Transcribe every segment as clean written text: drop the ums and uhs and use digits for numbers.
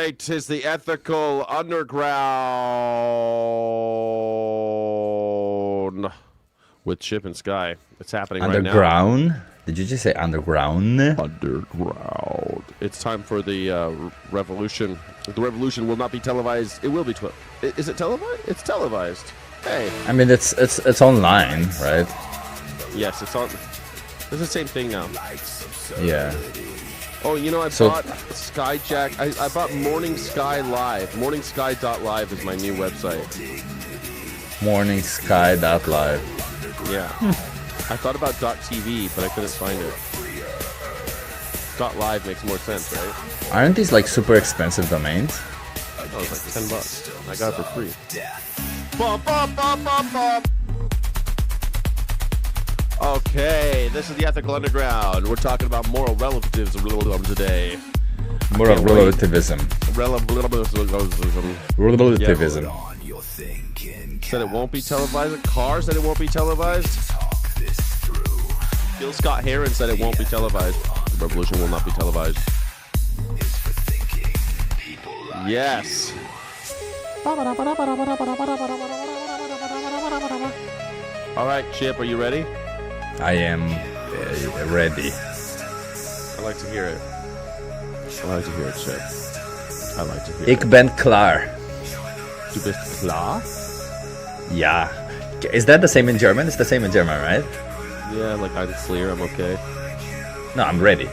right, is the ethical underground with Chip and Sky. It's happening right now. Underground? Did you just say underground? Underground. It's time for the revolution. The revolution will not be televised. It will be. Is it televised? It's televised. Hey. I mean, it's online, right? Yes, it's on. It's the same thing now. Yeah. Oh, you know, I bought Skyjack. I bought Morning Sky Live. Morningsky.live is my new website. Morningsky.live. Yeah. I thought about .tv, but I couldn't find it. .live makes more sense, right? Aren't these like super expensive domains? Oh, it's like $10. I got it for free. Bum, bum, bum, bum, bum. Okay, this is the Ethical Underground. We're talking about moral relativism today. Moral relativism. Relativism. Relativism. Said it won't be televised. Carr said it won't be televised. Gil Scott Heron said it won't be televised. The revolution will not be televised. Yes. All right, Chip, are you ready? I am ready. I like to hear it. I like to hear it, Chip. I like to hear Ik it. ben klaar. Du bist klar? Yeah. Is that the same in German? It's the same in German, right? Yeah, like I'm clear, I'm okay. No, I'm ready.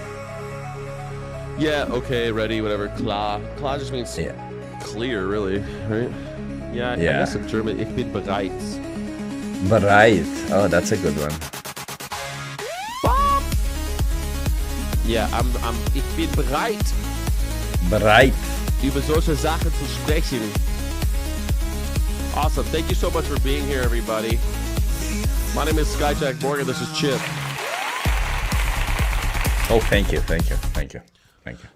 Yeah, okay, ready, whatever. Klar. Klar just means clear, really, right? Yeah, I guess in German, ich bin bereit. Bereit. Oh, that's a good one. Yeah, ich bin bereit, Bereit. über solche Sachen zu sprechen. Awesome. Thank you so much for being here, everybody. My name is Skyjack Morgan. This is Chip. Oh, thank you.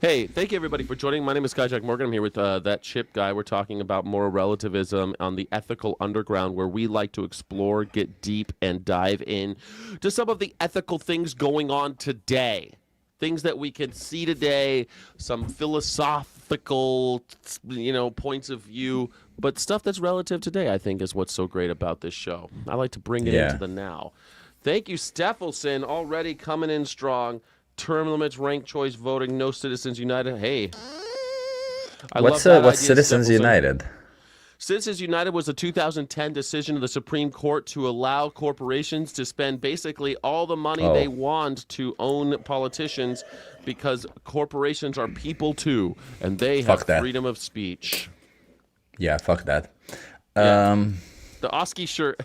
Hey, thank you, everybody, for joining. My name is Skyjack Morgan. I'm here with that Chip guy. We're talking about moral relativism on the ethical underground, where we like to explore, get deep, and dive in to some of the ethical things going on today. Things that we can see today, some philosophical, points of view, but stuff that's relative today, I think, is what's so great about this show. I like to bring it into the now. Thank you, Steffelson, already coming in strong. Term limits, ranked choice voting, no Citizens United. Hey. What's Citizens United? Citizens United was a 2010 decision of the Supreme Court to allow corporations to spend basically all the money they want to own politicians, because corporations are people too, and they have freedom of speech. Yeah, fuck that. The Oski shirt.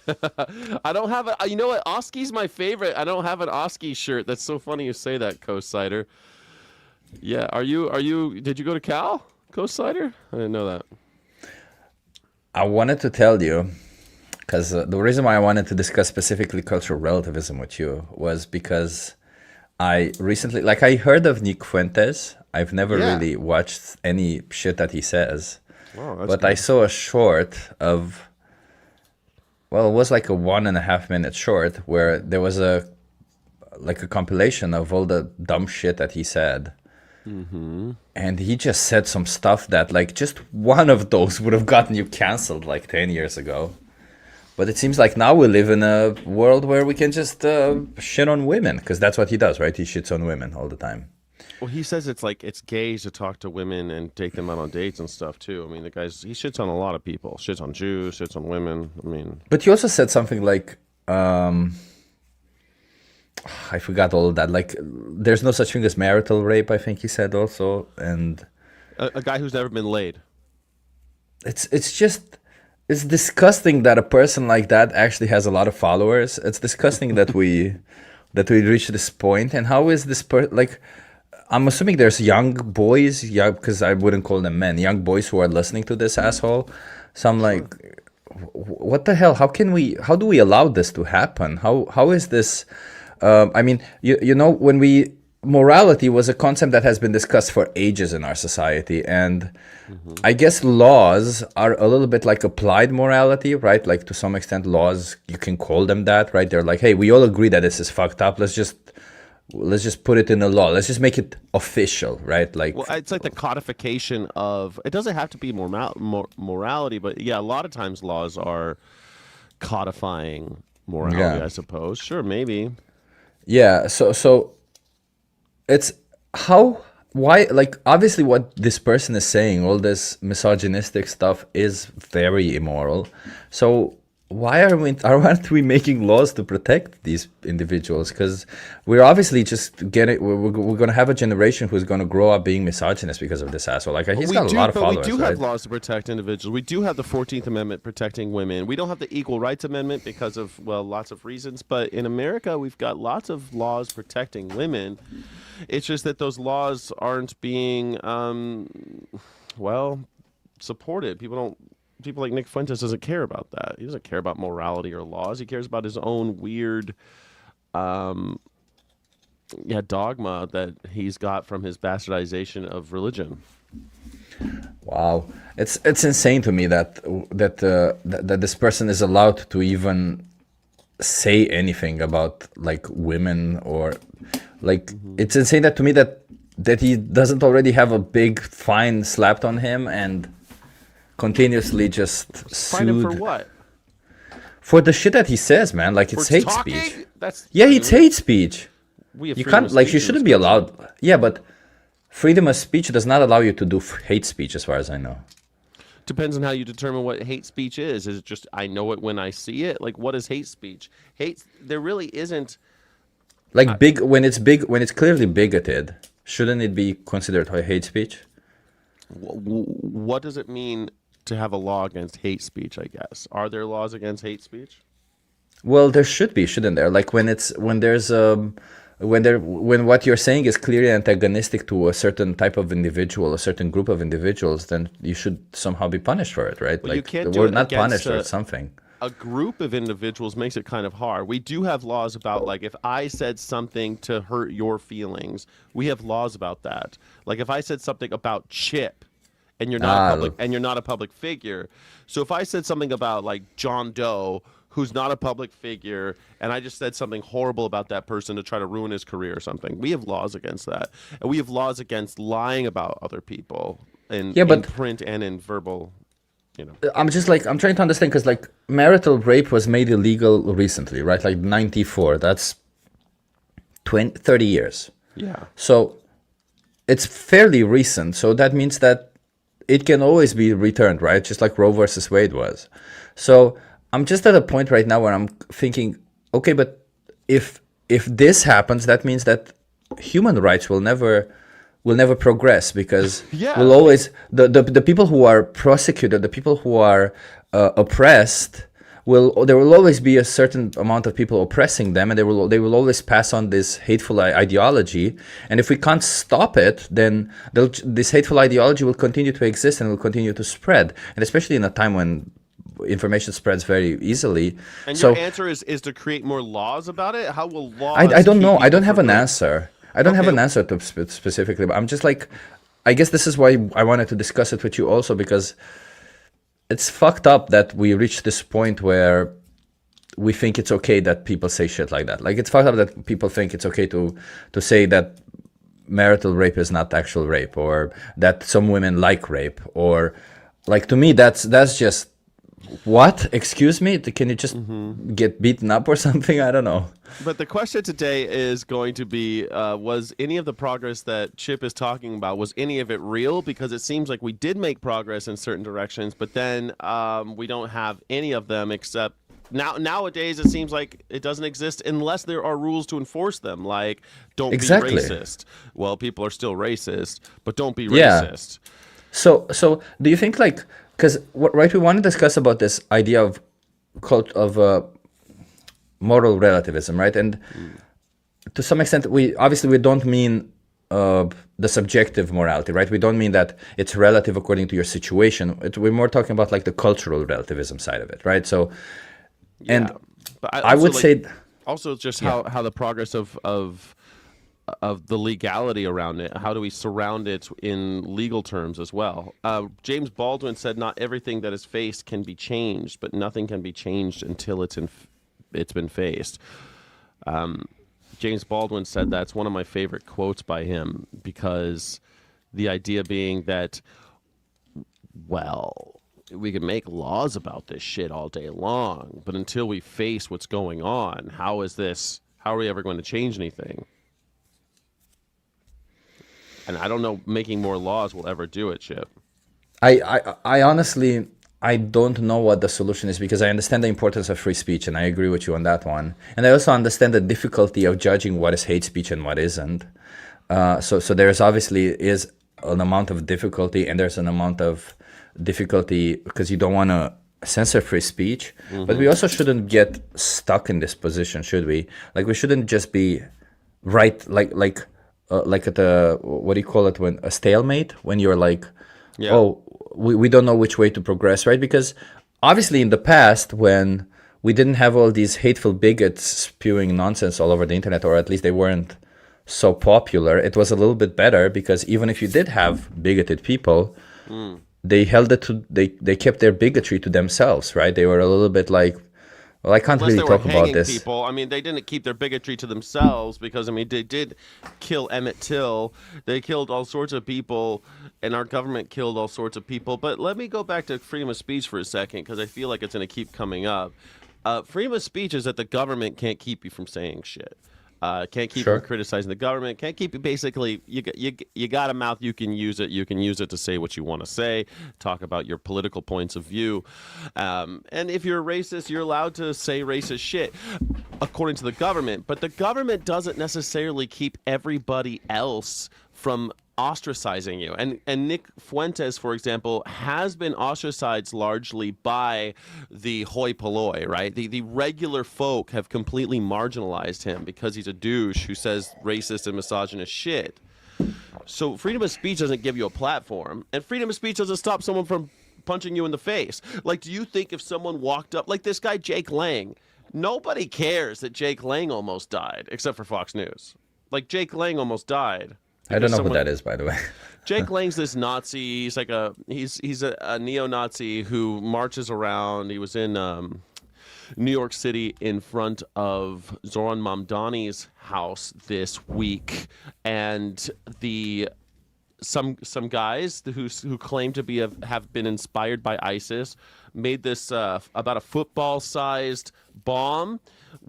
I don't have it. You know what? Oski's my favorite. I don't have an Oski shirt. That's so funny you say that, Co-Sider. Yeah, did you go to Cal, Co-Sider? I didn't know that. I wanted to tell you, because the reason why I wanted to discuss specifically cultural relativism with you was because I recently, I heard of Nick Fuentes. I've never really watched any shit that he says. Wow, that's but good. I saw a short of, it was like a 1.5 minute short where there was a compilation of all the dumb shit that he said. Mm-hmm. And he just said some stuff that, just one of those would have gotten you canceled 10 years ago. But it seems like now we live in a world where we can just shit on women, because that's what he does, right? He shits on women all the time. Well, he says it's gays to talk to women and take them out on dates and stuff, too. I mean, he shits on a lot of people. Shits on Jews, shits on women. I mean... But he also said something I forgot all of that. There's no such thing as marital rape, I think he said also. And a guy who's never been laid. It's disgusting that a person like that actually has a lot of followers. It's disgusting that we reach this point. And how is this I'm assuming there's young boys, because I wouldn't call them men, young boys who are listening to this asshole. So I'm what the hell? How do we allow this to happen? How is this? Morality was a concept that has been discussed for ages in our society, and I guess laws are a little bit like applied morality, right? To some extent, laws, you can call them that, right? They're hey, we all agree that this is fucked up. Let's just let's just put it in a law. Let's just make it official, right? Well, it's like the codification of. It doesn't have to be morality, but yeah, a lot of times laws are codifying morality. Yeah. I suppose. Sure, maybe. Yeah. So it's how why like obviously what this person is saying, all this misogynistic stuff is very immoral. So why aren't we making laws to protect these individuals? Because we're obviously just getting we're going to have a generation who's going to grow up being misogynist because of this asshole. Like he's got a lot of followers. But we do right? have laws to protect individuals. We do have the 14th Amendment protecting women. We don't have the Equal Rights Amendment because of, well, lots of reasons. But in America, we've got lots of laws protecting women. It's just that those laws aren't being, well, supported. People like Nick Fuentes doesn't care about that. He doesn't care about morality or laws. He cares about his own weird, dogma that he's got from his bastardization of religion. Wow, it's insane to me that this person is allowed to even say anything about like women or like it's insane that to me that he doesn't already have a big fine slapped on him and continuously just Find him for sued what? for the shit that he says, man. Like it's For hate talking? speech. That's It's hate speech. We have You freedom can't of like speech you in shouldn't this be country. allowed. Yeah, but freedom of speech does not allow you to do hate speech, as far as I know. Depends on how you determine what hate speech is. Is it just I know it when I see it? Like what is hate speech? There really isn't. Like when it's clearly bigoted, shouldn't it be considered hate speech? What does it mean to have a law against hate speech? I guess are there laws against hate speech? Well, there should be, shouldn't there? Like when what you're saying is clearly antagonistic to a certain type of individual, a certain group of individuals, then you should somehow be punished for it, right? Well, like you can't the do word it not against punished or something. A group of individuals makes it kind of hard. We do have laws about like if I said something to hurt your feelings, we have laws about that. Like if I said something about Chip and you're not a public figure. So if I said something about like John Doe, who's not a public figure, and I just said something horrible about that person to try to ruin his career or something, we have laws against that. And we have laws against lying about other people in print and in verbal. I'm trying to understand because like marital rape was made illegal recently, right? Like 94. That's 30 years. Yeah. So it's fairly recent. So that means that it can always be returned, right? Just like Roe versus Wade was. So I'm just at a point right now where I'm thinking, okay, but if this happens, that means that human rights will never progress because we'll always the people who are prosecuted, the people who are oppressed, there will always be a certain amount of people oppressing them, and they will always pass on this hateful ideology. And if we can't stop it, then this hateful ideology will continue to exist and will continue to spread. And especially in a time when information spreads very easily. And your answer is to create more laws about it? How will laws? I don't know. I don't have an answer. I don't have an answer to specifically, but I'm just like, I guess this is why I wanted to discuss it with you also, because it's fucked up that we reach this point where we think it's okay that people say shit like that. Like it's fucked up that people think it's okay to say that marital rape is not actual rape, or that some women like rape, or like to me that's just what? Excuse me? Can you just get beaten up or something? I don't know. But the question today is going to be, was any of the progress that Chip is talking about, was any of it real? Because it seems like we did make progress in certain directions, but then we don't have any of them except nowadays it seems like it doesn't exist unless there are rules to enforce them, like don't be racist. Well, people are still racist, but don't be racist. So do you think like, because we want to discuss about this idea of moral relativism, right? And to some extent, we don't mean the subjective morality, right? We don't mean that it's relative according to your situation. We're more talking about like the cultural relativism side of it, right? So, and but I would say also just how the progress of the legality around it. How do we surround it in legal terms as well? James Baldwin said, "Not everything that is faced can be changed, but nothing can be changed until it's been faced." James Baldwin said that's one of my favorite quotes by him, because the idea being that, well, we can make laws about this shit all day long, but until we face what's going on, how are we ever going to change anything? And I don't know making more laws will ever do it, Chip. I honestly, I don't know what the solution is, because I understand the importance of free speech, and I agree with you on that one. And I also understand the difficulty of judging what is hate speech and what isn't. So there's obviously is an amount of difficulty, and there's an amount of difficulty because you don't want to censor free speech, but we also shouldn't get stuck in this position, should we? Like, we shouldn't just be right, like at a, what do you call it, when a stalemate, when you're like, Yeah. oh, we don't know which way to progress, right? Because obviously in the past, when we didn't have all these hateful bigots spewing nonsense all over the internet, or at least they weren't so popular, it was a little bit better, because even if you did have bigoted people, they held it to, they kept their bigotry to themselves, right? They were a little bit like, well, I can't Unless really they were talk about hanging this. people. I mean, they didn't keep their bigotry to themselves, because, I mean, they did kill Emmett Till. They killed all sorts of people, and our government killed all sorts of people. But let me go back to freedom of speech for a second, because I feel like it's going to keep coming up. Freedom of speech is that the government can't keep you from saying shit. Can't keep you from criticizing the government. Can't keep you, basically, you got a mouth, you can use it. You can use it to say what you want to say, talk about your political points of view. And if you're a racist, you're allowed to say racist shit, according to the government. But the government doesn't necessarily keep everybody else from ostracizing you. And Nick Fuentes, for example, has been ostracized largely by the hoi polloi, right? The regular folk have completely marginalized him because he's a douche who says racist and misogynist shit. So freedom of speech doesn't give you a platform, and freedom of speech doesn't stop someone from punching you in the face. Like, do you think if someone walked up, like this guy Jake Lang, nobody cares that Jake Lang almost died, except for Fox News. Like, Jake Lang almost died. I don't know who that is, by the way. Jake Lang's this Nazi. He's like he's a neo-Nazi who marches around. He was in New York City in front of Zoran Mamdani's house this week, and some guys who claim to have been inspired by ISIS made this about a football-sized bomb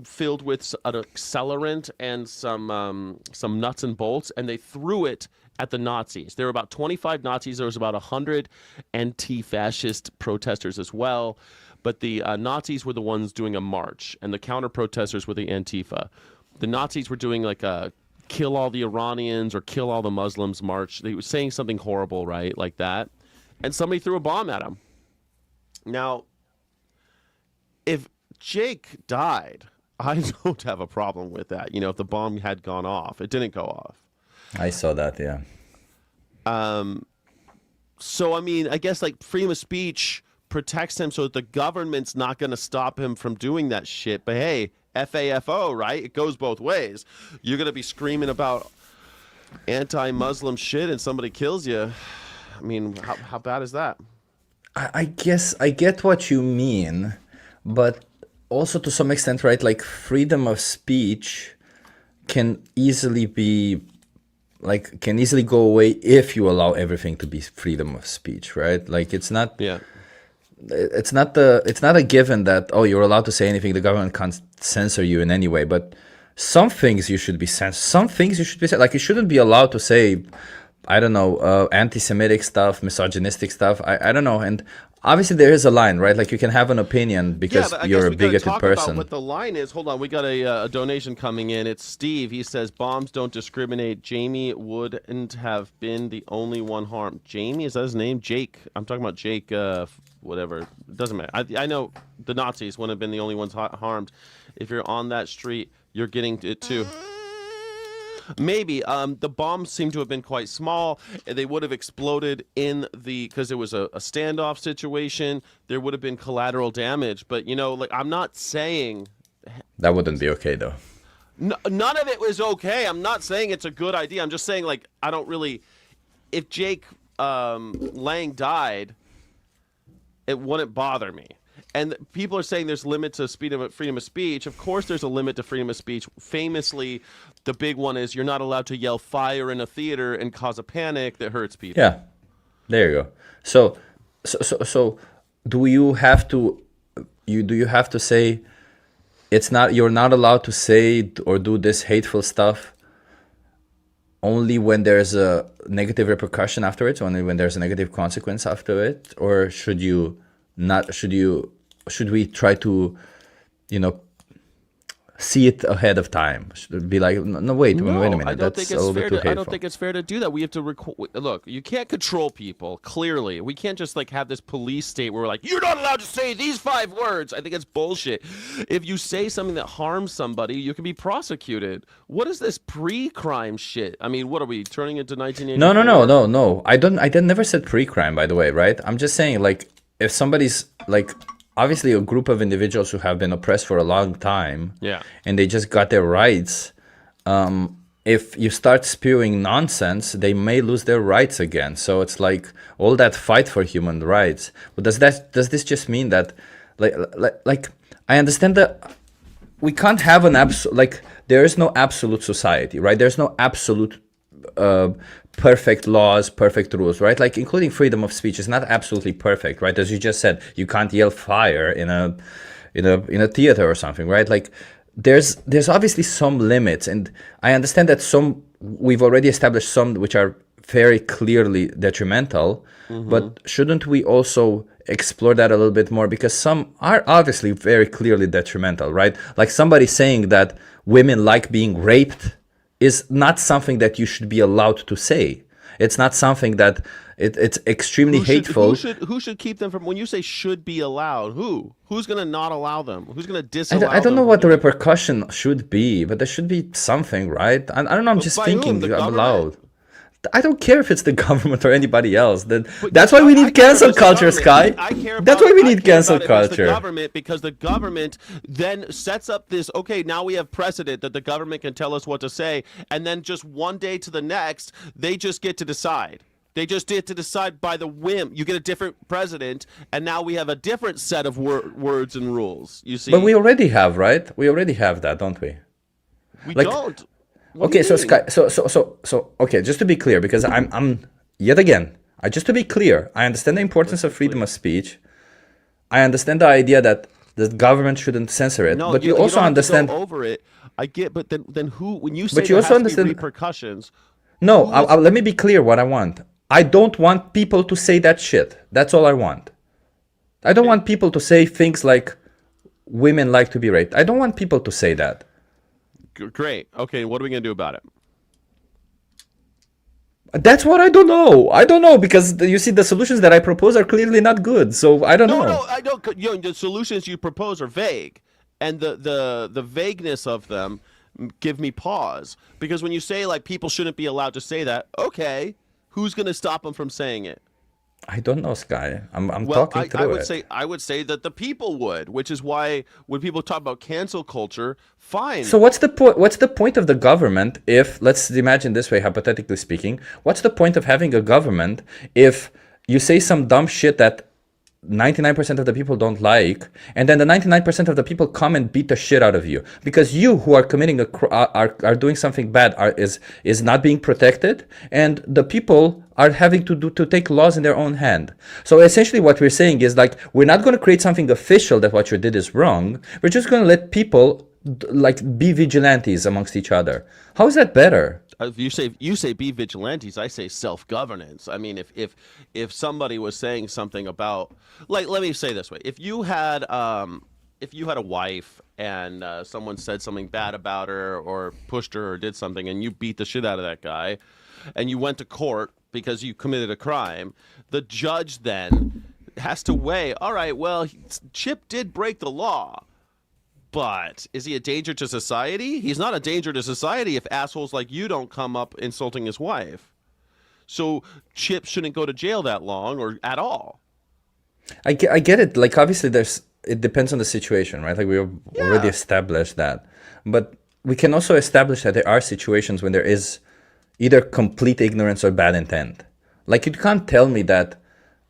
filled with an accelerant and some nuts and bolts, and they threw it at the Nazis. There were about 25 Nazis. There was about 100 anti-fascist protesters as well, but the Nazis were the ones doing a march, and the counter-protesters were the Antifa. The Nazis were doing like a kill all the Iranians or kill all the Muslims march. They were saying something horrible, right, like that, and somebody threw a bomb at them. Now, if Jake died, I don't have a problem with that. You know, if the bomb had gone off, it didn't go off. I saw that, yeah. So, I mean, I guess like freedom of speech protects him so that the government's not going to stop him from doing that shit. But hey, FAFO, right? It goes both ways. You're going to be screaming about anti-Muslim shit and somebody kills you. I mean, how bad is that? I guess I get what you mean, but also to some extent, right? Like, freedom of speech can easily go away if you allow everything to be freedom of speech, right? Like, it's not a given that, oh, you're allowed to say anything, the government can't censor you in any way, but some things you should be censored. Some things you should be like, you shouldn't be allowed to say, I don't know, anti-Semitic stuff, misogynistic stuff. I don't know. And obviously there is a line, right? Like, you can have an opinion because you're a bigoted person. About what the line is. Hold on, we got a donation coming in. It's Steve. He says bombs don't discriminate. Jamie wouldn't have been the only one harmed. Jamie, is that his name? Jake. I'm talking about Jake. Whatever. It doesn't matter. I know the Nazis wouldn't have been the only ones harmed. If you're on that street, you're getting it too. Maybe. The bombs seem to have been quite small. They would have exploded because it was a standoff situation. There would have been collateral damage. But, you know, like, I'm not saying... That wouldn't be okay, though. None of it was okay. I'm not saying it's a good idea. I'm just saying, like, I don't really... If Jake Lang died, it wouldn't bother me. And people are saying there's limit to freedom of speech. Of course, there's a limit to freedom of speech. Famously, the big one is you're not allowed to yell fire in a theater and cause a panic that hurts people. Yeah, there you go. So do you have to say you're not allowed to say or do this hateful stuff only when there's a negative repercussion afterwards, only when there's a negative consequence after it, or should we try to, see it ahead of time? Should it be like, no, wait a minute, I don't that's think a little it's bit fair too to. hateful. I don't think it's fair to do that. We have to look. You can't control people. Clearly, we can't just like have this police state where we're like, you're not allowed to say these 5 words. I think it's bullshit. If you say something that harms somebody, you can be prosecuted. What is this pre-crime shit? I mean, what are we turning into 1984? No. I never said pre-crime, by the way, right? I'm just saying, like, if somebody's like, obviously a group of individuals who have been oppressed for a long time, Yeah. and they just got their rights, if you start spewing nonsense, they may lose their rights again. So it's like all that fight for human rights. But does this just mean that, like I understand that we can't have an absolute, like, there is no absolute society, right? There's no absolute perfect laws, perfect rules, right? Like, including freedom of speech is not absolutely perfect, right? As you just said, you can't yell fire in a theater or something, right? Like, there's obviously some limits, and I understand that we've already established some which are very clearly detrimental, but shouldn't we also explore that a little bit more? Because some are obviously very clearly detrimental, right? Like, somebody saying that women like being raped is not something that you should be allowed to say. It's not something that it's extremely hateful. Who should keep them from? When you say should be allowed, who's going to not allow them? Who's going to disallow them? I don't know what the repercussion should be, but there should be something, right? I don't know. I'm just thinking out loud. I don't care if it's the government or anybody else. That's why we need cancel culture, Sky. That's why we need cancel culture. The government, because the government then sets up this, okay, now we have precedent that the government can tell us what to say, and then just one day to the next, they just get to decide. They just get to decide by the whim. You get a different president, and now we have a different set of words and rules. You see? But we already have, right? We already have that, don't we? We don't. Okay, so Sky, so okay, just to be clear, because I'm yet again, just to be clear, I understand the importance of freedom of speech. I understand the idea that the government shouldn't censor it, but you also don't understand. Have to go over it. I get, but then who? When you say but you there also has understand to be repercussions. No, let me be clear. What I want, I don't want people to say that shit. That's all I want. I don't want people to say things like women like to be raped. I don't want people to say that. Great. Okay, what are we going to do about it? That's what I don't know. I don't know, because you see, the solutions that I propose are clearly not good. So I don't know. No, I don't. The solutions you propose are vague, and the vagueness of them give me pause. Because when you say like people shouldn't be allowed to say that, okay, who's going to stop them from saying it? I don't know, Sky. I'm talking through it. I would say that the people would, which is why when people talk about cancel culture, fine. So what's the point? What's the point of the government if, let's imagine this way, hypothetically speaking, what's the point of having a government if you say some dumb shit that 99% of the people don't like, and then the 99% of the people come and beat the shit out of you because you, who are committing are doing something bad, is not being protected, and the people are having to take laws in their own hand. So essentially what we're saying is, like, we're not going to create something official that what you did is wrong. We're just going to let people like be vigilantes amongst each other. How is that better? You say be vigilantes. I say self-governance. I mean, if somebody was saying something about, like, let me say this way: if you had a wife and someone said something bad about her or pushed her or did something, and you beat the shit out of that guy, and you went to court because you committed a crime, the judge then has to weigh. All right, well, Chip did break the law. But is he a danger to society? He's not a danger to society if assholes like you don't come up insulting his wife. So Chip shouldn't go to jail that long or at all. I get it. Like, obviously, it depends on the situation, right? Like, we already established that. But we can also establish that there are situations when there is either complete ignorance or bad intent. Like, you can't tell me that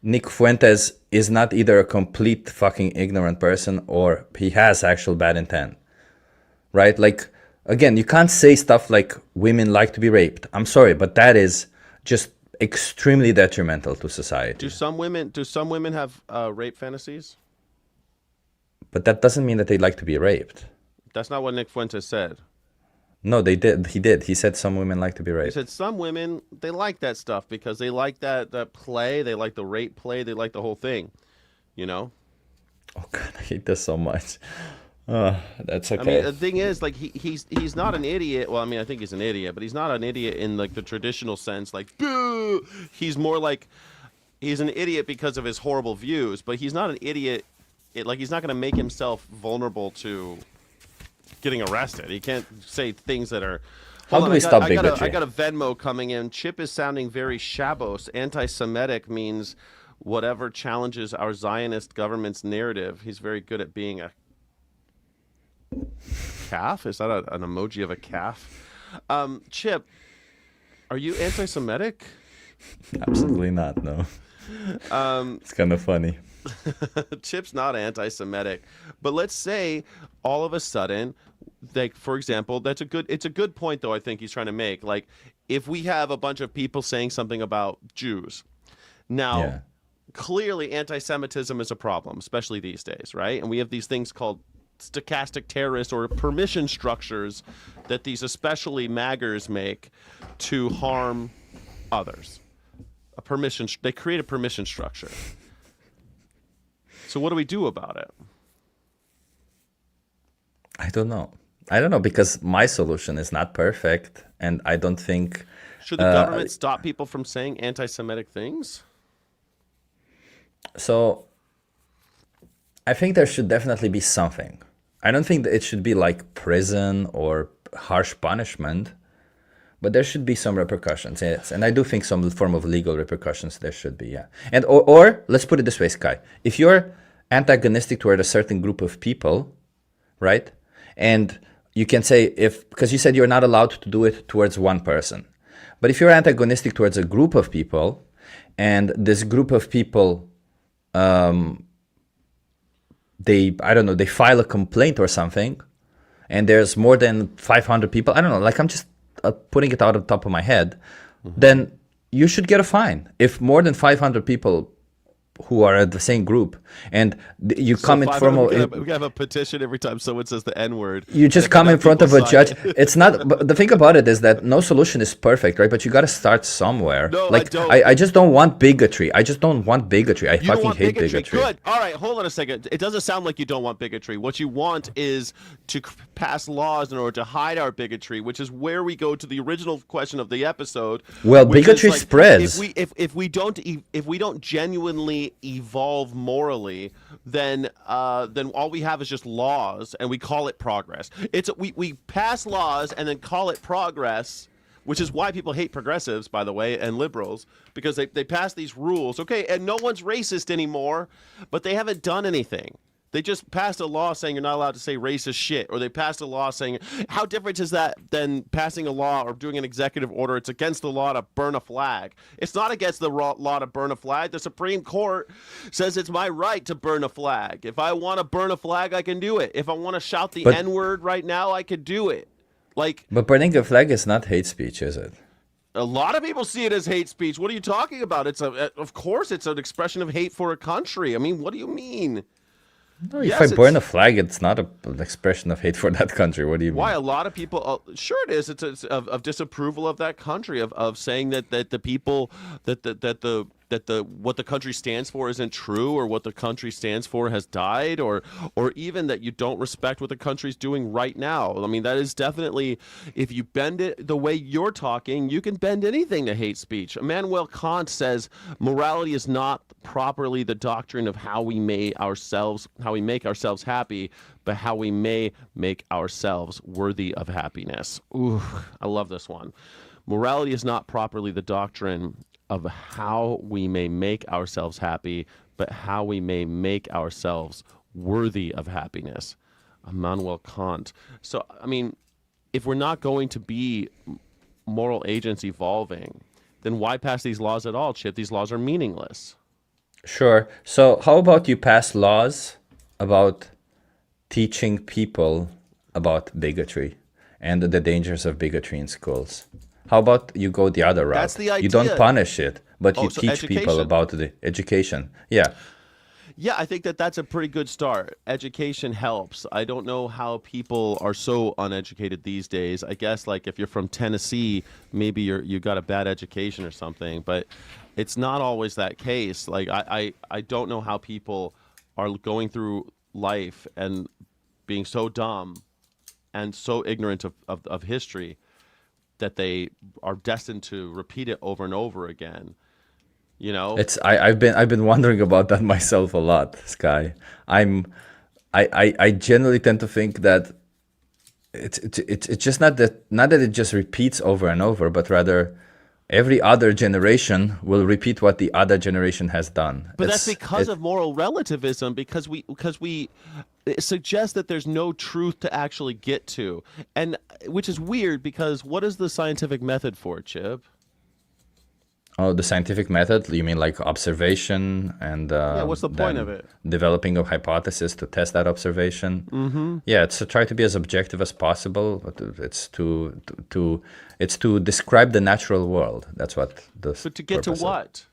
Nick Fuentes is not either a complete fucking ignorant person or he has actual bad intent, right? Like, again, you can't say stuff like women like to be raped. I'm sorry, but that is just extremely detrimental to society. Do some women have rape fantasies? But that doesn't mean that they like to be raped. That's not what Nick Fuentes said. No, they did. He did. He said some women like to be raped. He said some women, they like that stuff because they like that play. They like the rape play. They like the whole thing, you know? Oh, God, I hate this so much. That's okay. I mean, the thing is, like, he's not an idiot. Well, I mean, I think he's an idiot, but he's not an idiot in, like, the traditional sense. Like, boo! He's more like, he's an idiot because of his horrible views, but he's not an idiot. Like, he's not going to make himself vulnerable to getting arrested. He can't say things that are... How do we stop bigotry? I got a Venmo coming in. Chip is sounding very shabos. Anti-Semitic means whatever challenges our Zionist government's narrative. He's very good at being a calf. Is that an emoji of a calf? Chip, are you anti-Semitic? Absolutely not, no. It's kind of funny. Chip's not anti-Semitic, but let's say all of a sudden, like, for example, it's a good point though. I think he's trying to make, like, if we have a bunch of people saying something about Jews now, clearly anti-Semitism is a problem, especially these days, right? And we have these things called stochastic terrorists or permission structures that these especially maggers make to harm others. They create a permission structure. So what do we do about it? I don't know because my solution is not perfect, and I don't think... Should the government stop people from saying anti-Semitic things? So I think there should definitely be something. I don't think that it should be like prison or harsh punishment, but there should be some repercussions, yes. And I do think some form of legal repercussions there should be, yeah. And or let's put it this way, Sky. If you're antagonistic toward a certain group of people, right? And you can say because you said you're not allowed to do it towards one person. But if you're antagonistic towards a group of people, and this group of people, they file a complaint or something, and there's more than 500 people, I don't know, like I'm just putting it out of the top of my head, then you should get a fine. If more than 500 people who are at the same group, and you come in front of... We have a petition every time someone says the N-word. You just come in front of a judge. It's not... But the thing about it is that no solution is perfect, right? But you got to start somewhere. No, like, I don't. I just don't want bigotry. I fucking hate bigotry. Good. All right, hold on a second. It doesn't sound like you don't want bigotry. What you want is to pass laws in order to hide our bigotry, which is where we go to the original question of the episode. Well, bigotry spreads. If we don't genuinely evolve morally, then all we have is just laws, and we call it progress. We pass laws and then call it progress, which is why people hate progressives, by the way, and liberals, because they pass these rules. Okay, and no one's racist anymore, but they haven't done anything. They just passed a law saying you're not allowed to say racist shit, or they passed a law saying, how different is that than passing a law or doing an executive order? It's against the law to burn a flag. It's not against the law to burn a flag. The Supreme Court says it's my right to burn a flag. If I want to burn a flag, I can do it. If I want to shout the N-word right now, I could do it. But burning a flag is not hate speech, is it? A lot of people see it as hate speech. What are you talking about? Of course, it's an expression of hate for a country. I mean, what do you mean? No, if I burn a flag, it's not an expression of hate for that country. What do you mean? Why a lot of people? Sure, it is. It's of disapproval of that country, of saying that the people that what the country stands for isn't true, or what the country stands for has died, or even that you don't respect what the country's doing right now. I mean, that is definitely, if you bend it the way you're talking, you can bend anything to hate speech. Immanuel Kant says morality is not properly the doctrine of how we make ourselves happy, but how we may make ourselves worthy of happiness. Ooh, I love this one. Morality is not properly the doctrine of how we may make ourselves happy, but how we may make ourselves worthy of happiness. Immanuel Kant. So, I mean, if we're not going to be moral agents evolving, then why pass these laws at all, Chip? These laws are meaningless. Sure. So how about you pass laws about teaching people about bigotry and the dangers of bigotry in schools? How about you go the other That's route? the You don't idea. punish it, but Oh, you so teach people education. about the education. Yeah. Yeah, I think that that's a pretty good start. Education helps. I don't know how people are so uneducated these days. I guess like if you're from Tennessee, maybe you got a bad education or something, but it's not always that case. Like I don't know how people are going through life and being so dumb and so ignorant of history that they are destined to repeat it over and over again. You know? I've been wondering about that myself a lot, Sky. I'm I generally tend to think that it's just not that it just repeats over and over, but rather every other generation will repeat what the other generation has done. But that's because of moral relativism, because we it suggests that there's no truth to actually get to, and which is weird because what is the scientific method for, Chip? Oh, the scientific method, you mean like observation and Yeah, what's the point of then it? developing a hypothesis to test that observation? Mm-hmm. Yeah, it's to try to be as objective as possible, but it's to describe the natural world. That's what the But to get to purpose of. what?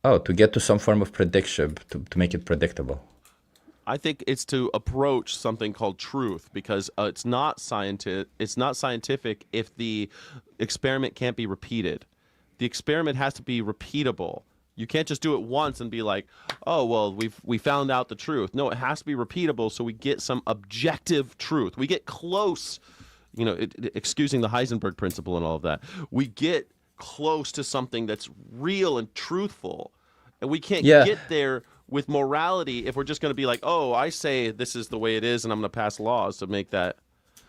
Oh, to get to some form of prediction, to make it predictable. I think it's to approach something called truth because it's not scientific if the experiment can't be repeated. The experiment has to be repeatable. You can't just do it once and be like, "Oh, well, we found out the truth." No, it has to be repeatable so we get some objective truth. We get close, excusing the Heisenberg principle and all of that. We get close to something that's real and truthful. And we can't Yeah, get there with morality if we're just going to be like, "Oh, I say this is the way it is and I'm going to pass laws to make that."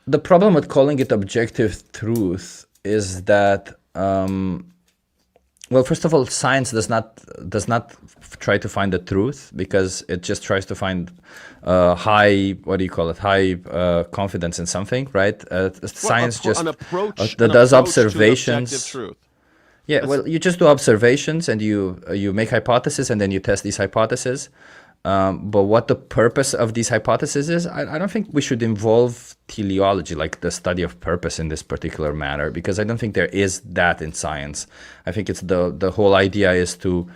the problem with calling it objective truth is that well, first of all, science does not try to find the truth because it just tries to find high, what do you call it, high confidence in something, right? Well, Science an just approach that an does approach to an objective observations. truth. Yeah, That's well, you just do observations and you make hypotheses and then you test these hypotheses. But what the purpose of these hypotheses is, I don't think we should involve teleology, like the study of purpose, in this particular matter, because I don't think there is that in science. I think it's the whole idea is to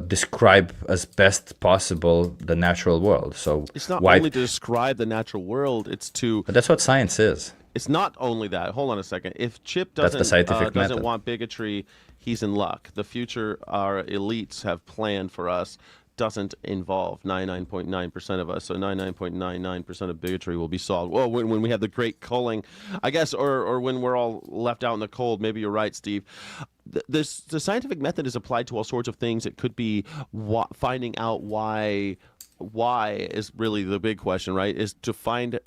describe as best possible the natural world. So it's not why? only to describe the natural world, But that's what science is. it's not only that. Hold on a second. If Chip That's the scientific doesn't method. want bigotry, he's in luck. The future our elites have planned for us doesn't involve 99.9% of us. So 99.99% of bigotry will be solved. Well, when we have the great culling, I guess, or when we're all left out in the cold. Maybe you're right, Steve. The scientific method is applied to all sorts of things. It could be finding out why is really the big question, right? Is to find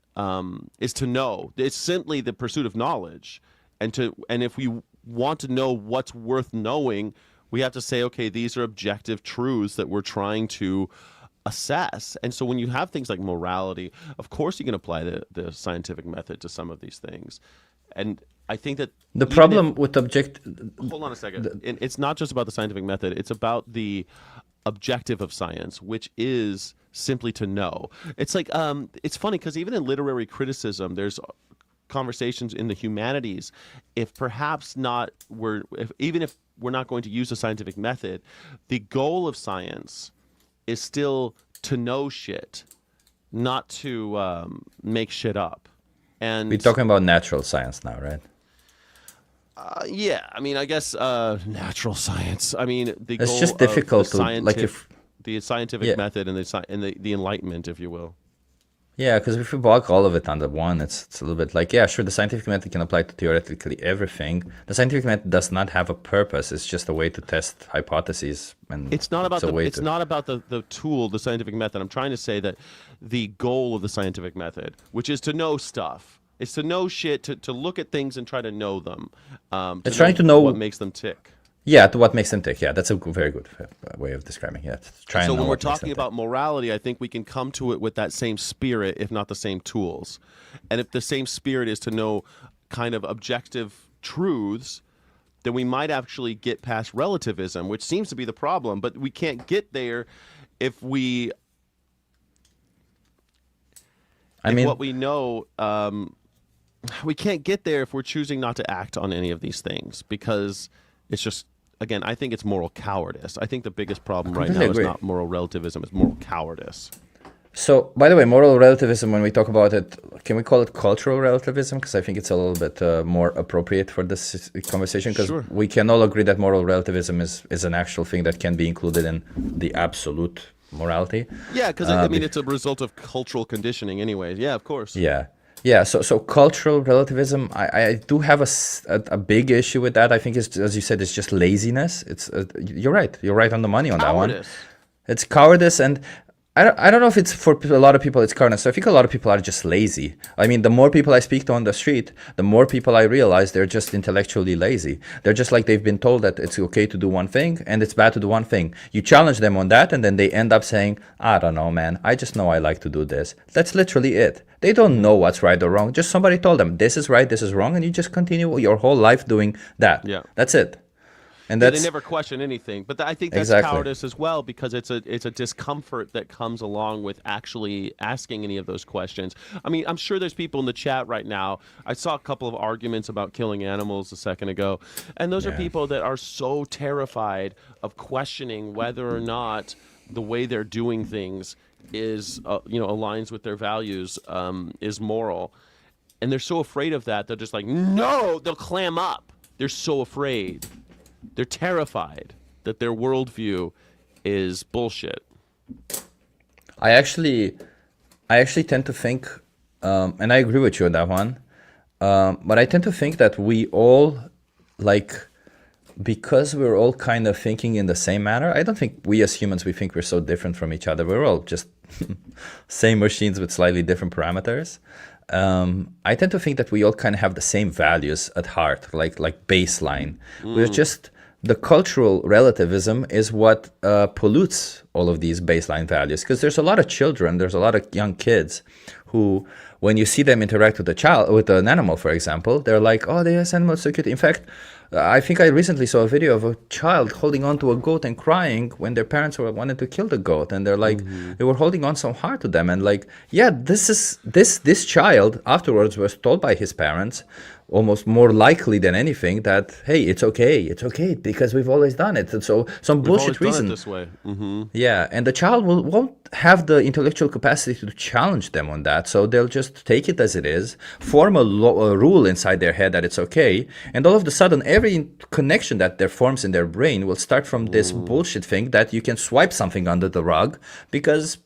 is to know. It's simply the pursuit of knowledge, and if we want to know what's worth knowing, we have to say, okay, these are objective truths that we're trying to assess. And so when you have things like morality, of course you can apply the scientific method to some of these things. And I think that The even if problem with object, hold on a second. It's not just about the scientific method. It's about the objective of science, which is simply to know. It's like it's funny because even in literary criticism, there's conversations in the humanities. If perhaps not, even if we're not going to use the scientific method, the goal of science is still to know shit, not to make shit up. we're And talking about natural science now, right? yeah, I mean, I guess natural science. I mean, the It's goal just of difficult to like if the scientific yeah. method and the Enlightenment, if you will. Yeah, because if we block all of it under one, it's a little bit like, yeah, sure, the scientific method can apply to theoretically everything. The scientific method does not have a purpose. It's just a way to test hypotheses, and It's not it's about a way it's to. not about the tool, the scientific method. I'm trying to say that the goal of the scientific method, which is to know stuff, is to know shit, to look at things and try to know them, to It's trying know to what know, makes them tick. yeah, to what makes them tick. Yeah, that's a very good way of describing it. Yeah, try So and know when we're what makes them talking tick. about morality, I think we can come to it with that same spirit, if not the same tools. And if the same spirit is to know kind of objective truths, then we might actually get past relativism, which seems to be the problem. But we can't get there if we, what we know, we can't get there if we're choosing not to act on any of these things, because it's just, again, I think it's moral cowardice. I think the biggest problem right now is not moral relativism, it's moral cowardice. So, by the way, moral relativism, when we talk about it, can we call it cultural relativism? Because I think it's a little bit more appropriate for this conversation, because we can all agree that moral relativism is an actual thing that can be included in the absolute morality. Yeah, because I mean, it's a result of cultural conditioning anyways. Yeah, of course. Yeah, so cultural relativism, I do have a big issue with that. I think, it's, as you said, it's just laziness. It's you're right on the money on cowardice. That one. It's cowardice, and I don't know if it's for a lot of people it's cowardice. So I think a lot of people are just lazy. I mean, the more people I speak to on the street, the more people I realize they're just intellectually lazy. They're just like, they've been told that it's okay to do one thing and it's bad to do one thing. You challenge them on that, and then they end up saying, I don't know, man, I just know I like to do this. That's literally it. They don't know what's right or wrong. Just somebody told them this is right, this is wrong, and you just continue your whole life doing that. Yeah. That's it. And they never question anything. But I think that's exactly. cowardice as well, because it's a discomfort that comes along with actually asking any of those questions. I mean, I'm sure there's people in the chat right now. I saw a couple of arguments about killing animals a second ago, and those are people that are so terrified of questioning whether or not the way they're doing things is aligns with their values, is moral, and they're so afraid of that, they're just like, no, they'll clam up. They're so afraid. They're terrified that their worldview is bullshit. I actually tend to think, and I agree with you on that one, but I tend to think that we all, because we're all kind of thinking in the same manner, I don't think we as humans, we think we're so different from each other. We're all just same machines with slightly different parameters. I tend to think that we all kind of have the same values at heart, like baseline. We're just, the cultural relativism is what pollutes all of these baseline values, because there's a lot of children, there's a lot of young kids who, when you see them interact with an animal, for example, they're like, oh, this animal is so cute. In fact, I think I recently saw a video of a child holding on to a goat and crying when their parents wanted to kill the goat, and they're like, they were holding on so hard to them, and like, yeah, this child afterwards was told by his parents, almost more likely than anything, that hey, it's okay because we've always done it, and so some bullshit reason this way. Yeah, and the child won't have the intellectual capacity to challenge them on that, so they'll just take it as it is, form a rule inside their head that it's okay, and all of a sudden every connection that there forms in their brain will start from this bullshit thing that you can swipe something under the rug because,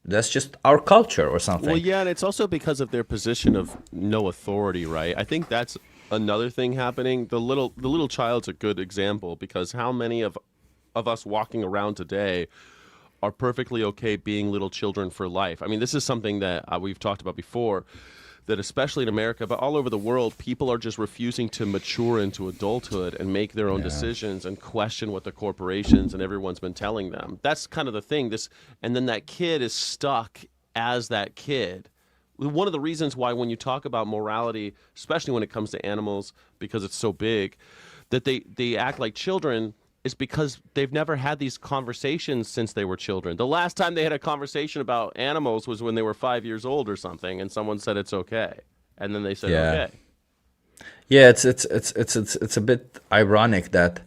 that's just our culture or something. Well, yeah, and it's also because of their position of no authority, right? I think that's another thing happening. The little child's a good example, because how many of us walking around today are perfectly okay being little children for life? I mean, this is something that we've talked about before, that especially in America, but all over the world, people are just refusing to mature into adulthood and make their own decisions and question what the corporations and everyone's been telling them. That's kind of the thing. And then that kid is stuck as that kid. One of the reasons why when you talk about morality, especially when it comes to animals, because it's so big, that they act like children, is because they've never had these conversations since they were children. The last time they had a conversation about animals was when they were 5 years old or something, and someone said it's okay, and then they said okay. Yeah, it's a bit ironic that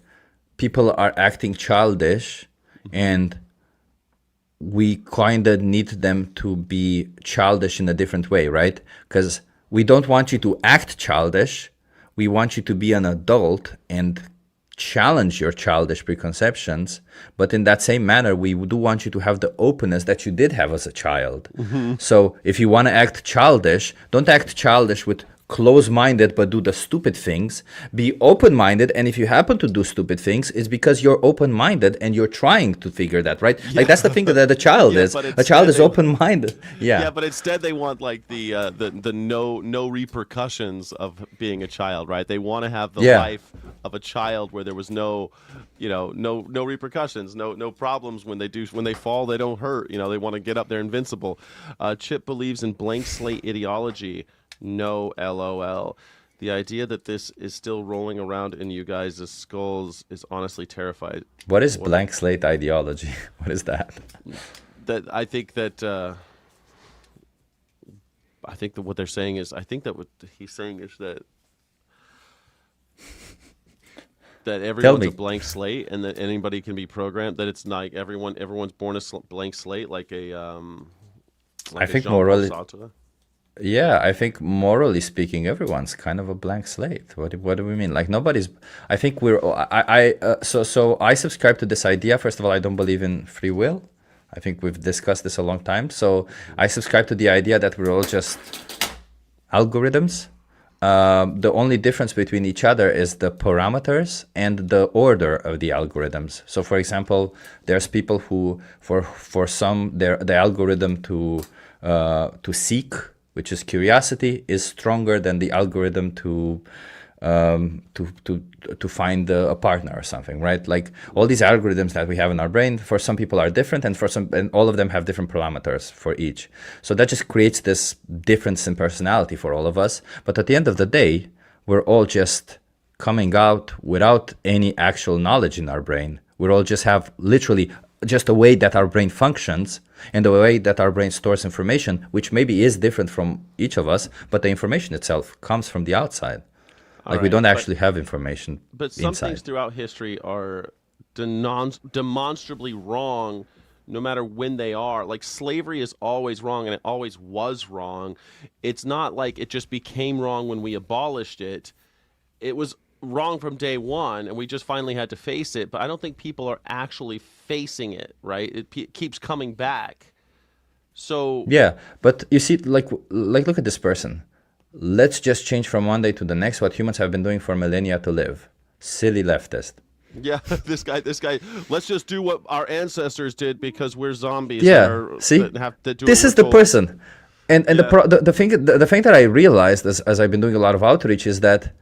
people are acting childish, and we kind of need them to be childish in a different way, right? Because we don't want you to act childish. We want you to be an adult and challenge your childish preconceptions, but in that same manner, we do want you to have the openness that you did have as a child. So if you want to act childish, don't act childish with close-minded but do the stupid things. Be open-minded, and if you happen to do stupid things, it's because you're open-minded and you're trying to figure that, right? Like, that's the thing that the child is. A child is open-minded. Yeah, but instead they want like the no repercussions of being a child, right? They want to have the life of a child where there was no repercussions, no problems. When they fall, they don't hurt. They want to get up there invincible. Chip believes in blank slate ideology. No, LOL. The idea that this is still rolling around in you guys' skulls is honestly terrifying. What is What blank slate ideology? What is that? that I think that what they're saying is, I think that what he's saying is that Tell everyone's a me. blank slate and that anybody can be programmed. That it's like everyone's born a blank slate, I like a think Jean-Paul morally, Sartre. yeah, I think morally speaking, everyone's kind of a blank slate. What do we mean? Like nobody's. I think we're. So I subscribe to this idea. First of all, I don't believe in free will. I think we've discussed this a long time. So I subscribe to the idea that we're all just algorithms. The only difference between each other is the parameters and the order of the algorithms. So, for example, there's people who, for some, the algorithm to seek, which is curiosity, is stronger than the algorithm to find a partner or something, right? Like all these algorithms that we have in our brain, for some people are different, and all of them have different parameters for each. So that just creates this difference in personality for all of us. But at the end of the day, we're all just coming out without any actual knowledge in our brain. We all just have literally just a way that our brain functions and the way that our brain stores information, which maybe is different from each of us, but the information itself comes from the outside. All Like we right, don't actually have information but some things inside. throughout history are demonstrably wrong, no matter when they are. Like slavery is always wrong, and it always was wrong. It's not like it just became wrong when we abolished it. It was wrong from day one, and we just finally had to face it. But I don't think people are actually facing it. Right? It keeps coming back. So Yeah, but you see, like look at this person. Let's just change from one day to the next what humans have been doing for millennia to live. Silly leftist. yeah, this guy. Let's just do what our ancestors did because we're zombies Yeah, see, that do what this we're is the told. person, and Yeah. the thing that I realized as I've been doing a lot of outreach is that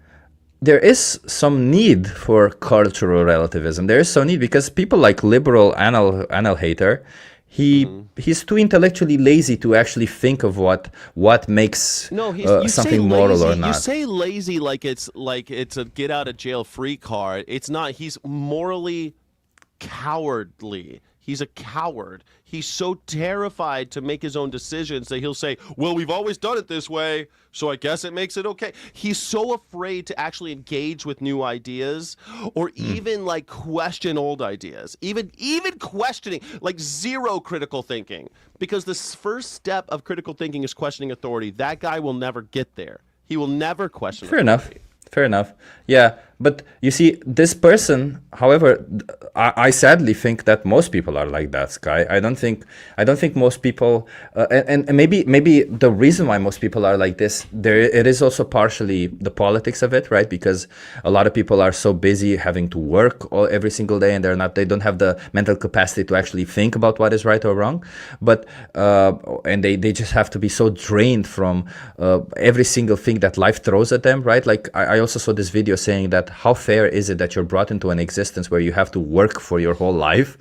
there is some need for cultural relativism. There is some need because people like liberal anal hater, he's too intellectually lazy to actually think of what makes No, you say something moral lazy. or You not. say lazy like it's a get out of jail free card. It's not. He's morally cowardly. He's a coward. He's so terrified to make his own decisions that he'll say, "Well, we've always done it this way, so I guess it makes it okay." He's so afraid to actually engage with new ideas or even like question old ideas. Even questioning, like zero critical thinking. Because the first step of critical thinking is questioning authority. That guy will never get there. He will never question Fair enough. authority. Fair enough. Yeah, but you see, this person, however, I sadly think that most people are like that, Sky. I don't think most people, and maybe the reason why most people are like this, there it is also partially the politics of it, right? Because a lot of people are so busy having to work every single day, and they don't have the mental capacity to actually think about what is right or wrong. But and they just have to be so drained from every single thing that life throws at them, right? Like I also saw this video saying that how fair is it that you're brought into an existence where you have to work for your whole life?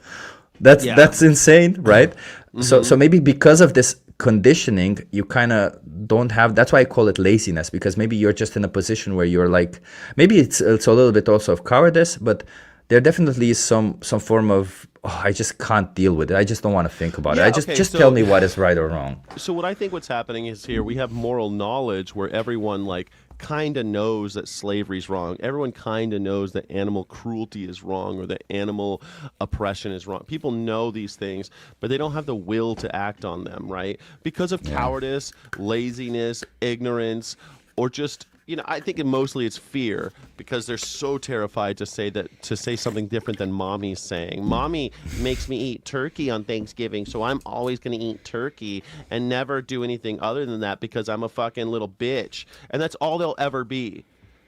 Yeah. That's insane, right? So maybe because of this conditioning, you kind of don't have. That's why I call it laziness, because maybe you're just in a position where you're like, maybe it's a little bit also of cowardice, but there definitely is some form of, oh, I just can't deal with it. I just don't want to think about it. Yeah, I just okay, just so tell me what is right or wrong. so what I think what's happening is here we have moral knowledge where everyone like kind of knows that slavery's wrong. Everyone kind of knows that animal cruelty is wrong or that animal oppression is wrong. People know these things, but they don't have the will to act on them, right? Because of cowardice, laziness, ignorance, or just I think mostly it's fear because they're so terrified to say something different than mommy's saying. Mommy makes me eat turkey on Thanksgiving, so I'm always going to eat turkey and never do anything other than that because I'm a fucking little bitch. And that's all they'll ever be.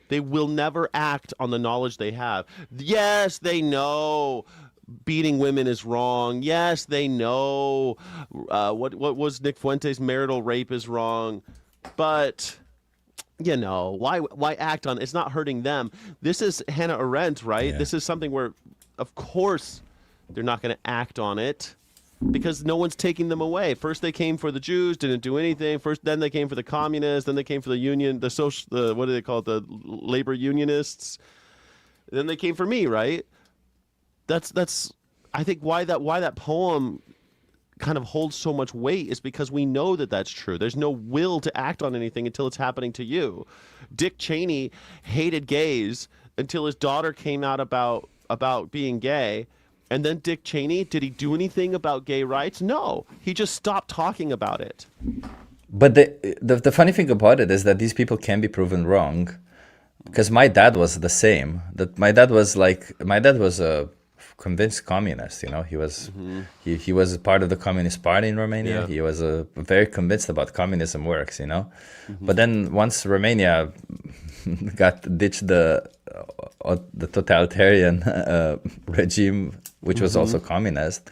They will never act on the knowledge they have. Yes, they know beating women is wrong. Yes, they know what was Nick Fuentes' marital rape is wrong. But why act on it? It's not hurting them. This is Hannah Arendt, right? Yeah. This is something where, of course, they're not going to act on it because no one's taking them away. First they came for the Jews, didn't do anything. Then they came for the communists. Then they came for the union, what do they call it? The labor unionists. Then they came for me, right? That's I think why that poem kind of holds so much weight is because we know that that's true. There's no will to act on anything until it's happening to you. Dick Cheney hated gays until his daughter came out about being gay. And then Dick Cheney, did he do anything about gay rights? No, he just stopped talking about it. But the funny thing about it is that these people can be proven wrong, because my dad was the same. My dad was a convinced communist. He was he was part of the Communist Party in Romania. Yeah. He was very convinced about communism works. But then once Romania got ditched the totalitarian regime, which was also communist,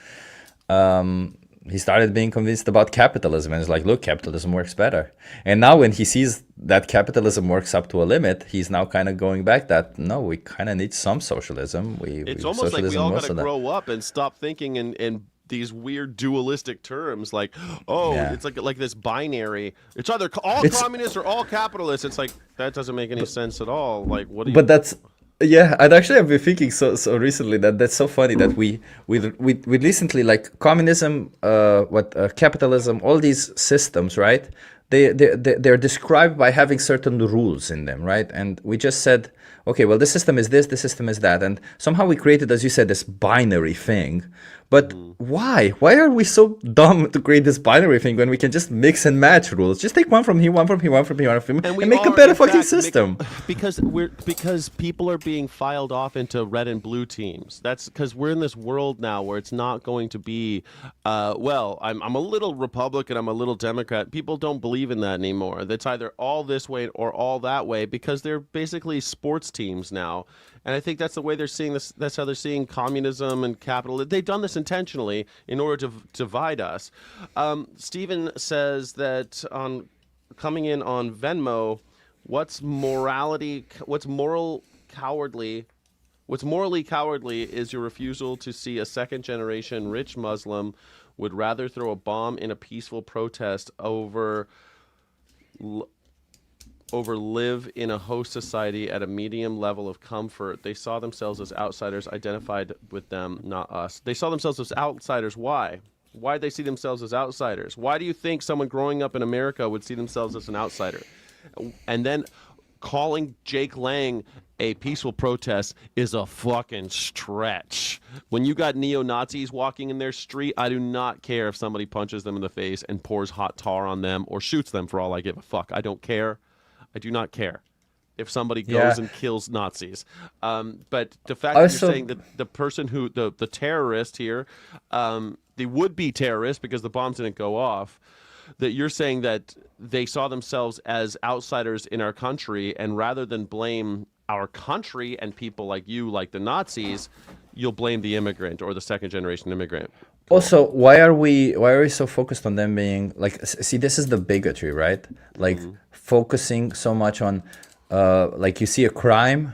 he started being convinced about capitalism, and it's like, look, capitalism works better. And now when he sees that capitalism works up to a limit, he's now kind of going back that, no, we kind of need some socialism. It's almost like we all got to grow up and stop thinking in these weird dualistic terms, like, it's like this binary. It's either all communists or all capitalists. It's like, that doesn't make any sense at all. Like, what do you... But that's... Yeah, I'd actually have been thinking so recently that's so funny that we recently, like, communism, capitalism, all these systems, right? They're described by having certain rules in them, right? And we just said, okay, well, this system is this system is that, and somehow we created, as you said, this binary thing. But why? Why are we so dumb to create this binary thing when we can just mix and match rules? Just take one from here, one from here, one from here, one from here, and make a better fucking system. Because people are being filed off into red and blue teams. That's because we're in this world now where it's not going to be, I'm a little Republican, I'm a little Democrat. People don't believe in that anymore. That's either all this way or all that way, because they're basically sports teams now. And I think that's the way they're seeing this. That's how they're seeing communism and capitalism. They've done this intentionally in order to divide us. Stephen says that coming in on Venmo, what's morally cowardly is your refusal to see a second-generation rich Muslim would rather throw a bomb in a peaceful protest over live in a host society at a medium level of comfort. They saw themselves as outsiders, identified with them, not us. They saw themselves as outsiders. Why? Why did they see themselves as outsiders? Why do you think someone growing up in America would see themselves as an outsider? And then calling Jake Lang a peaceful protest is a fucking stretch. When you got neo-Nazis walking in their street, I do not care if somebody punches them in the face and pours hot tar on them or shoots them, for all I give a fuck. I don't care. I do not care if somebody goes and kills Nazis. But the fact that you're saying that the person who, the terrorist here, the would-be terrorist, because the bombs didn't go off, that you're saying that they saw themselves as outsiders in our country, and rather than blame our country and people like you, like the Nazis, you'll blame the immigrant or the second-generation immigrant. Also, why are we so focused on them being like? See, this is the bigotry, right? Like focusing so much on, like you see a crime,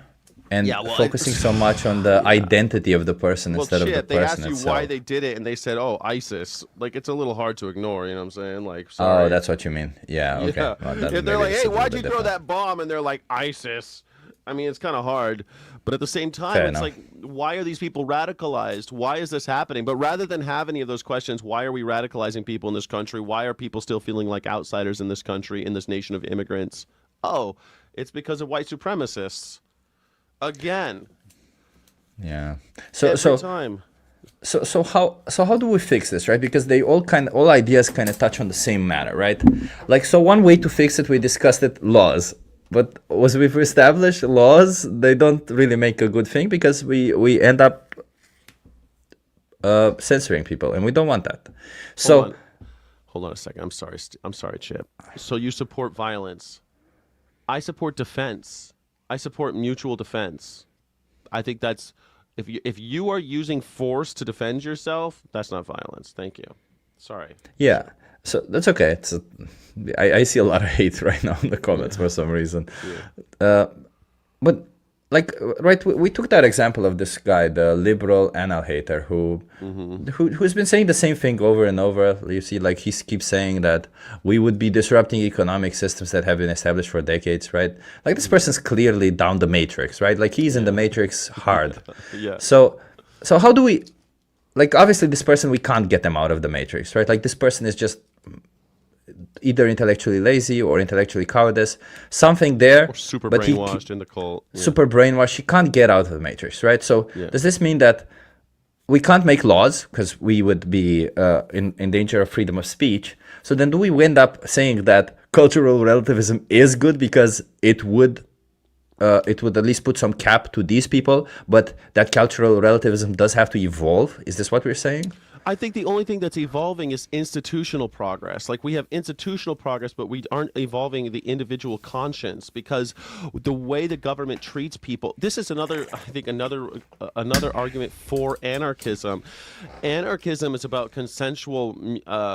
and focusing so much on the identity of the person instead of the person itself. They asked you why they did it, and they said, "Oh, ISIS." Like, it's a little hard to ignore. You know what I'm saying? Like, sorry. Oh, that's what you mean. Yeah. Okay. Yeah. Well, if they're like, "Hey, why'd you throw that bomb?" and they're like, "ISIS." I mean, it's kind of hard, but at the same time, it's like, why are these people radicalized? Why is this happening? But rather than have any of those questions, why are we radicalizing people in this country? Why are people still feeling like outsiders in this country, in this nation of immigrants? Oh, it's because of white supremacists. Again. Yeah. So how do we fix this, right? Because they all ideas kind of touch on the same matter, right? Like, so one way to fix it, we discussed it, laws. But as we've established, laws, they don't really make a good thing, because we end up censoring people, and we don't want that. So, hold on a second. I'm sorry, Chip. So you support violence. I support defense. I support mutual defense. I think that's, if you are using force to defend yourself, that's not violence. Thank you. Sorry. Yeah. So that's okay. I see a lot of hate right now in the comments for some reason. Yeah. But like right, we took that example of this guy, the liberal anal hater, who's been saying the same thing over and over. You see, like he keeps saying that we would be disrupting economic systems that have been established for decades, right? Like this person's clearly down the matrix, right? Like he's in the matrix hard. Yeah. So how do we, like, obviously this person, we can't get them out of the matrix, right? Like this person is just either intellectually lazy or intellectually cowardice, something there. Or super but brainwashed in the cult. Yeah. Super brainwashed. He can't get out of the matrix, right? So Yeah. does this mean that we can't make laws because we would be in danger of freedom of speech? So then do we end up saying that cultural relativism is good because it would at least put some cap to these people, but that cultural relativism does have to evolve? Is this what we're saying? I think the only thing that's evolving is institutional progress. Like we have institutional progress, but we aren't evolving the individual conscience, because the way the government treats people. This is another argument for anarchism. Anarchism is about consensual,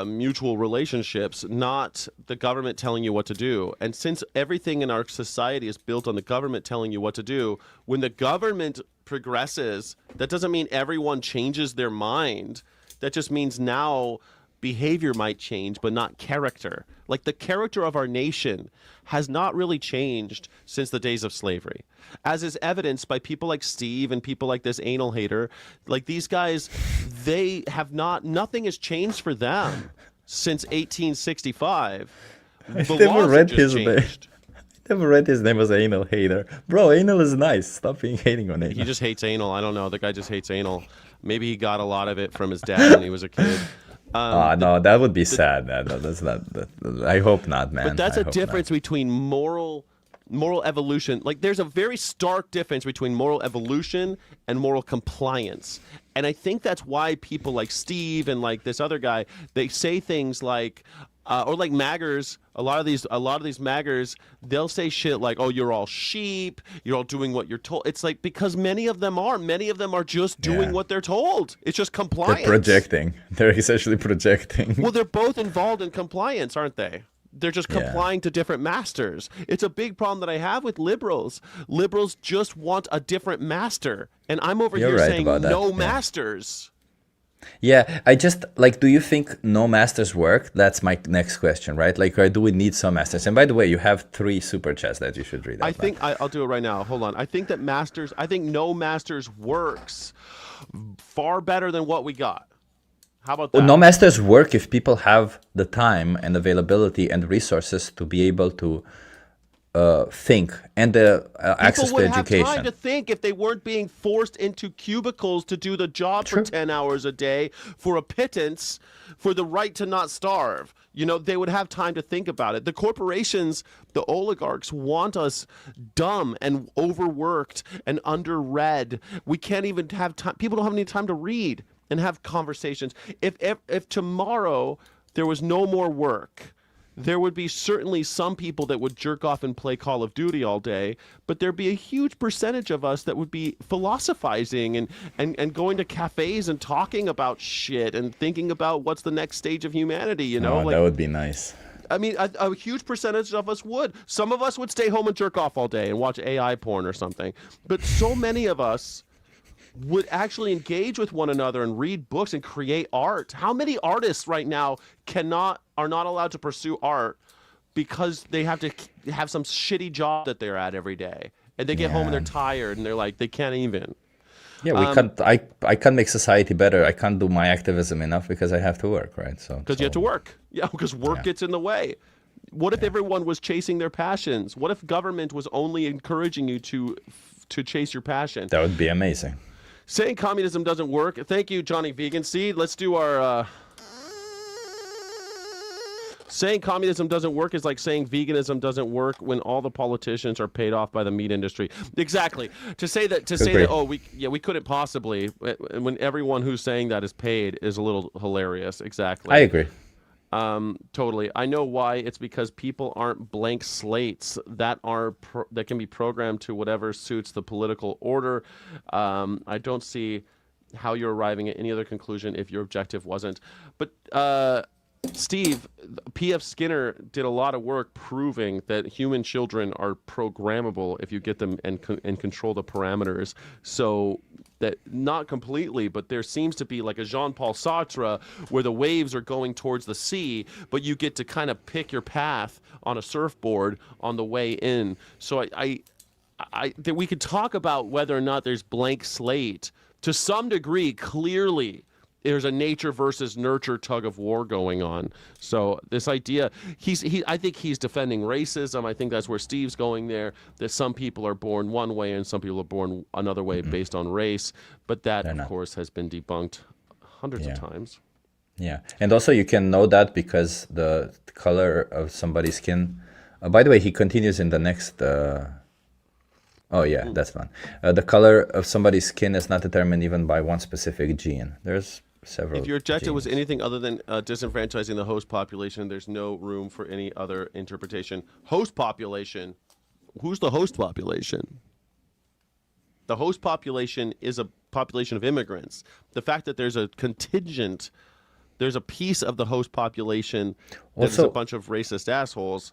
mutual relationships, not the government telling you what to do. And since everything in our society is built on the government telling you what to do, when the government progresses, that doesn't mean everyone changes their mind. That just means now behavior might change, but not character. Like the character of our nation has not really changed since the days of slavery, as is evidenced by people like Steve and people like this anal hater. Like these guys, they have nothing has changed for them since 1865. The never laws read have just his name. changed. Never read his name as anal hater. Bro, anal is nice. Stop being hating on anal. He just hates anal. I don't know. The guy just hates anal. Maybe he got a lot of it from his dad when he was a kid. No, that would be sad. That's not. I hope not, man. But that's a a difference between moral evolution. Like there's a very stark difference between moral evolution and moral compliance. And I think that's why people like Steve and like this other guy, they say things like, or like maggers. A lot of these maggers, they'll say shit like, "Oh, you're all sheep. You're all doing what you're told." It's like, because many of them are just doing what they're told. It's just compliance. They're projecting. They're essentially projecting. Well, they're both involved in compliance, aren't they? They're just complying to different masters. It's a big problem that I have with liberals. Liberals just want a different master, and I'm over here right saying about that. no masters. Yeah, I just like, do you think no masters work? That's my next question, right? Like, do we need some masters? And by the way, you have 3 super chats that you should read out. I think I'll do it right now. Hold on. I think no masters works far better than what we got. How about that? No masters work if people have the time and availability and resources to be able to think and the access to education. People would have time to think if they weren't being forced into cubicles to do the job for 10 hours a day for a pittance, for the right to not starve. You know, they would have time to think about it. The corporations, the oligarchs want us dumb and overworked and underread. We can't even have time. People don't have any time to read and have conversations. If tomorrow there was no more work, there would be certainly some people that would jerk off and play Call of Duty all day, but there'd be a huge percentage of us that would be philosophizing and going to cafes and talking about shit and thinking about what's the next stage of humanity, you know? That would be nice. I mean, a huge percentage of us would. Some of us would stay home and jerk off all day and watch AI porn or something. But so many of us would actually engage with one another and read books and create art. How many artists right now are not allowed to pursue art because they have to have some shitty job that they're at every day, and they get home and they're tired and they're like, they can't even. Yeah, we can't. I can't make society better. I can't do my activism enough because I have to work, right? Because you have to work. Yeah, because work gets in the way. What if everyone was chasing their passions? What if government was only encouraging you to chase your passion? That would be amazing. Saying communism doesn't work. Thank you, Johnny Vegan Seed. Let's do our... Saying communism doesn't work is like saying veganism doesn't work when all the politicians are paid off by the meat industry. Exactly. To say that, we couldn't possibly, when everyone who's saying that is paid, is a little hilarious. Exactly. I agree. Totally. I know why. It's because people aren't blank slates that can be programmed to whatever suits the political order. I don't see how you're arriving at any other conclusion if your objective wasn't. But Steve, P.F. Skinner did a lot of work proving that human children are programmable if you get them and control the parameters. So that not completely, but there seems to be like a Jean-Paul Sartre where the waves are going towards the sea, but you get to kind of pick your path on a surfboard on the way in. So that we could talk about whether or not there's blank slate to some degree. Clearly there's a nature versus nurture tug of war going on. So this idea, I think he's defending racism. I think that's where Steve's going there, that some people are born one way and some people are born another way based on race. But that, of course, has been debunked hundreds of times. Yeah. And also you can know that because the color of somebody's skin, by the way, he continues in the next... that's fun. The color of somebody's skin is not determined even by one specific gene. There's several. If your objective genes. was anything other than disenfranchising the host population, there's no room for any other interpretation. Host population. Who's the host population? The host population is a population of immigrants. The fact that there's a contingent, there's a piece of the host population that's a bunch of racist assholes.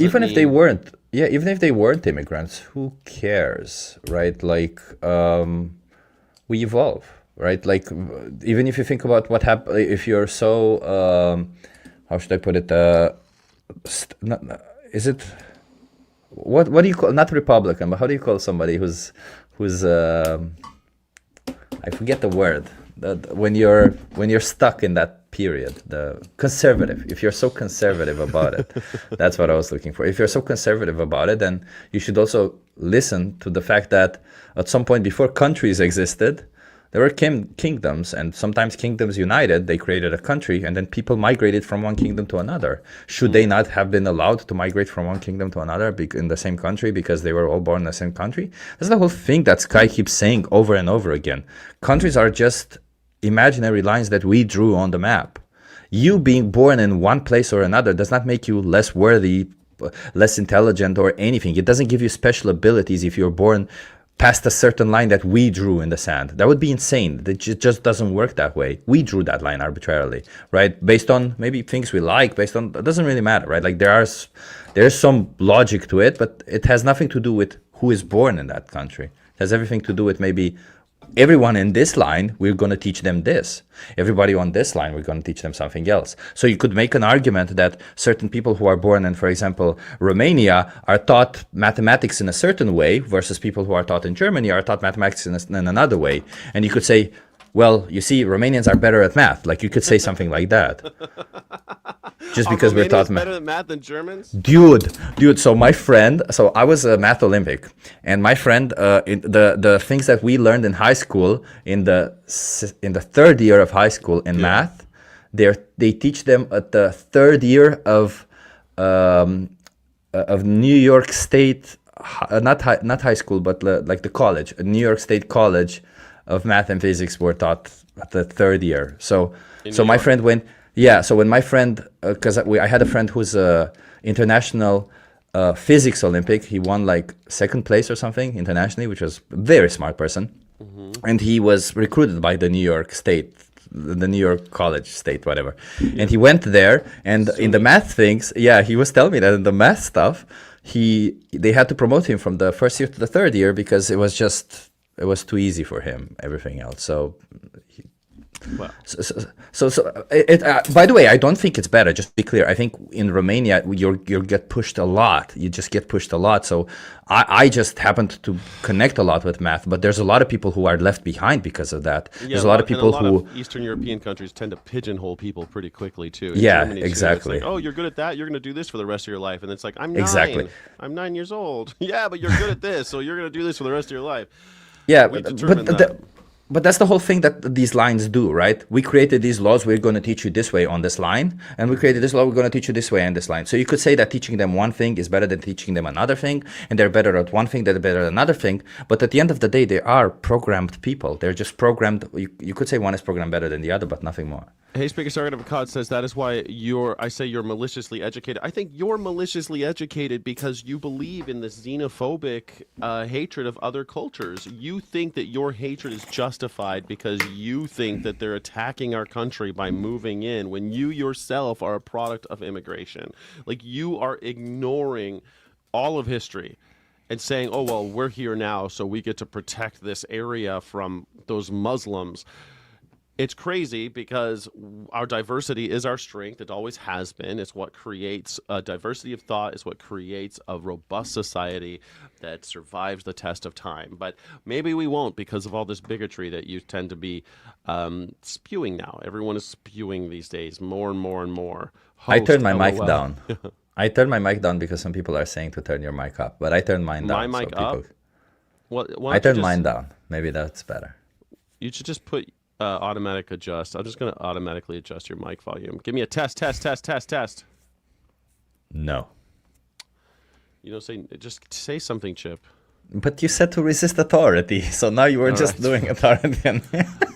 Even if they weren't immigrants, who cares, right? Like, we evolve, right? Like, even if you think about what happened, if you're so, how should I put it? Is it, what do you call, not Republican, but how do you call somebody who's I forget the word. When you're stuck in that period, the conservative, if you're so conservative about it, that's what I was looking for. If you're so conservative about it, then you should also listen to the fact that at some point before countries existed, there were kingdoms, and sometimes kingdoms united, they created a country, and then people migrated from one kingdom to another. Should they not have been allowed to migrate from one kingdom to another in the same country because they were all born in the same country? That's the whole thing that Sky keeps saying over and over again. Countries are just imaginary lines that we drew on the map. You being born in one place or another does not make you less worthy, less intelligent, or anything. It doesn't give you special abilities if you're born past a certain line that we drew in the sand. That would be insane. It just doesn't work that way. We drew that line arbitrarily, right? Based on maybe things we like, it doesn't really matter, right? Like there's some logic to it, but it has nothing to do with who is born in that country. It has everything to do with maybe everyone in this line, we're going to teach them this. Everybody on this line, we're going to teach them something else. So you could make an argument that certain people who are born in, for example, Romania are taught mathematics in a certain way versus people who are taught in Germany are taught mathematics in another way. And you could say, well, you see, Romanians are better at math. Like you could say something like that. Just because we're taught better at math than Germans? Dude. So my friend, I was a math Olympic, and my friend, in the things that we learned in high school, in the third year of high school in math, they teach them at the third year of New York State, not high school, but like the college, New York State College of Math and Physics were taught at the third year. So my friend went. Yeah, so when my friend, because I had a friend who's a international physics Olympic, he won like second place or something internationally, which was a very smart person. Mm-hmm. And he was recruited by the New York State, the New York College State, whatever. Yeah. And he went there, and in the math things, he was telling me that in the math stuff, they had to promote him from the first year to the third year because it was too easy for him, everything else. So... Wow. By the way, I don't think it's better. Just to be clear, I think in Romania you get pushed a lot. You just get pushed a lot. So I just happened to connect a lot with math, but there's a lot of people who are left behind because of that. Yeah, there's a lot of people of Eastern European countries tend to pigeonhole people pretty quickly too. In yeah, Germany, exactly. It's like, oh, you're good at that. You're going to do this for the rest of your life, and it's like I'm 9. Exactly. I'm 9 years old. Yeah, but you're good at this, so you're going to do this for the rest of your life. Yeah, but that's the whole thing that these lines do, right? We created these laws, we're going to teach you this way on this line, and we created this law, we're going to teach you this way on this line. So you could say that teaching them one thing is better than teaching them another thing, and they're better at one thing, they're better at another thing, but at the end of the day, they are programmed people. They're just programmed, you could say one is programmed better than the other, but nothing more. Hey, Speaker Sergeant of Cod says that is why I say you're maliciously educated. I think you're maliciously educated because you believe in this xenophobic hatred of other cultures. You think that your hatred is justified because you think that they're attacking our country by moving in when you yourself are a product of immigration. Like, you are ignoring all of history and saying, oh, well, we're here now, so we get to protect this area from those Muslims. It's crazy because our diversity is our strength. It always has been. It's what creates a diversity of thought. It's what creates a robust society that survives the test of time. But maybe we won't because of all this bigotry that you tend to be spewing now. Everyone is spewing these days more and more and more. I turned my mic down. I turned my mic down because some people are saying to turn your mic up, but I turned mine down. My mic up? I turned mine down. Maybe that's better. You should just put automatic adjust. I'm just going to automatically adjust your mic volume. Give me a test. No. You know, just say something, Chip. But you said to resist authority, so now you were just doing authority.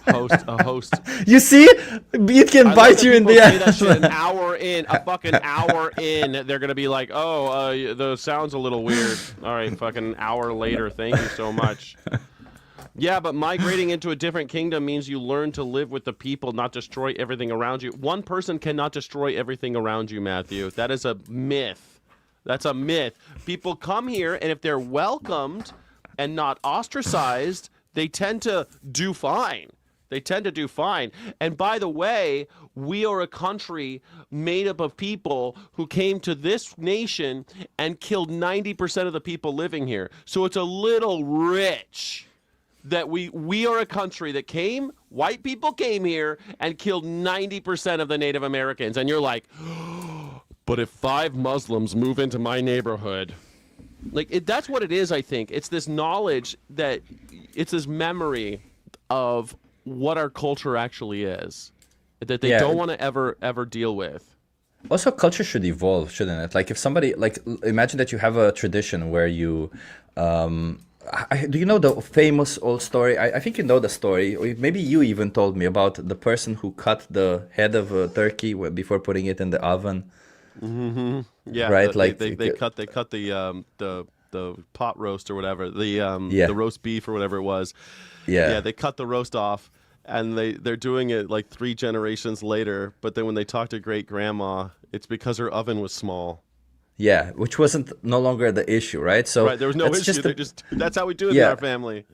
A host. You see, it can bite you in the ass. That shit a fucking hour in, they're gonna be like, "Oh, the sound's a little weird." All right, fucking hour later. Thank you so much. Yeah, but migrating into a different kingdom means you learn to live with the people, not destroy everything around you. One person cannot destroy everything around you, Matthew. That is a myth. That's a myth. People come here, and if they're welcomed and not ostracized, they tend to do fine. And by the way, we are a country made up of people who came to this nation and killed 90% of the people living here. So it's a little rich that we are a country that white people came here and killed 90% of the Native Americans. And you're like, but if 5 Muslims move into my neighborhood, that's what it is, I think. It's this knowledge it's this memory of what our culture actually is, that they don't want to ever deal with. Also, culture should evolve, shouldn't it? Like if somebody, imagine that you have a tradition where you, do you know the famous old story? I think you know the story. Or maybe you even told me about the person who cut the head of a turkey before putting it in the oven. Mm-hmm. Yeah, right. They cut the pot roast or whatever, the roast beef or whatever it was. Yeah, they cut the roast off, and they're doing it like 3 generations later. But then when they talk to great grandma, it's because her oven was small. Yeah, which wasn't no longer the issue, right? So there was no issue. That's how we do it in our family.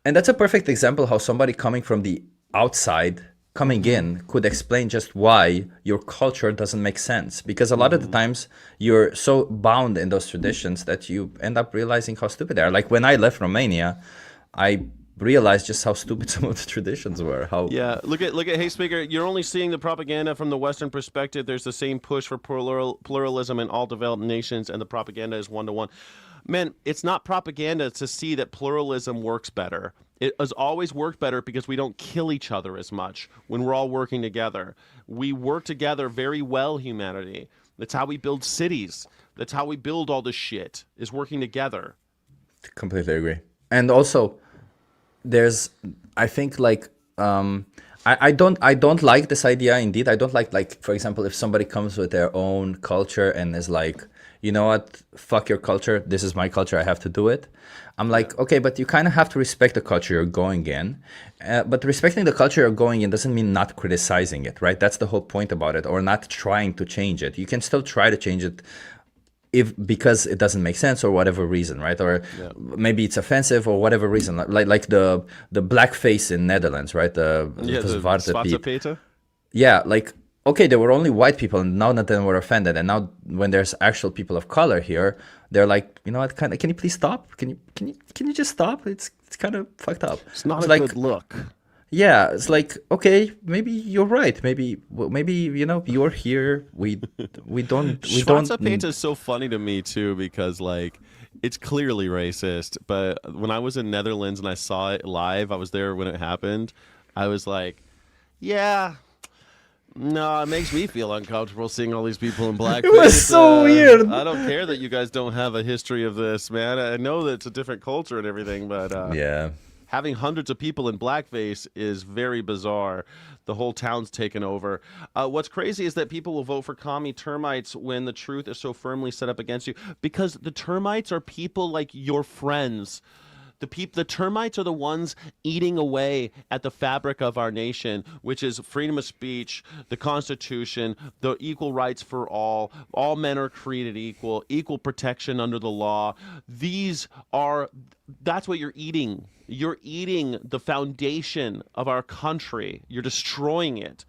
And that's a perfect example how somebody coming from the outside, coming in, could explain just why your culture doesn't make sense. Because a lot of the times you're so bound in those traditions that you end up realizing how stupid they are. Like when I left Romania, I realized just how stupid some of the traditions were. Look at Hey Speaker, you're only seeing the propaganda from the Western perspective. There's the same push for pluralism in all developed nations, and the propaganda is 1-to-1. Man, it's not propaganda to see that pluralism works better. It has always worked better because we don't kill each other as much when we're all working together. We work together very well, humanity. That's how we build cities. That's how we build all this shit, is working together. Completely agree. And also, I think I don't like this idea. Indeed, I don't like for example, if somebody comes with their own culture and is like, you know what, fuck your culture, this is my culture, I have to do it. I'm like, okay, but you kind of have to respect the culture you're going in. But respecting the culture you're going in doesn't mean not criticizing it, right? That's the whole point about it, or not trying to change it. You can still try to change it because it doesn't make sense or whatever reason, right? Or maybe it's offensive or whatever reason, like the blackface in Netherlands, right? The Zwarte Piet. Yeah, like, okay, there were only white people, and now that they were offended, and now when there's actual people of color here, they're like, you know what? Can you please stop? Can you just stop? It's kind of fucked up. It's not a good look. Yeah, it's like, okay, maybe you're right. Maybe you're here. We don't. Zwarte Piet is so funny to me too, because like it's clearly racist. But when I was in Netherlands and I saw it live, I was there when it happened. I was like, yeah. No, it makes me feel uncomfortable seeing all these people in blackface. It was so weird. I don't care that you guys don't have a history of this, man. I know that it's a different culture and everything, but yeah. having hundreds of people in blackface is very bizarre. The whole town's taken over. What's crazy is that people will vote for commie termites when the truth is so firmly set up against you, because the termites are people like your friends. The termites are the ones eating away at the fabric of our nation, which is freedom of speech, the Constitution, the equal rights for all men are created equal, equal protection under the law. That's what you're eating. You're eating the foundation of our country. You're destroying it.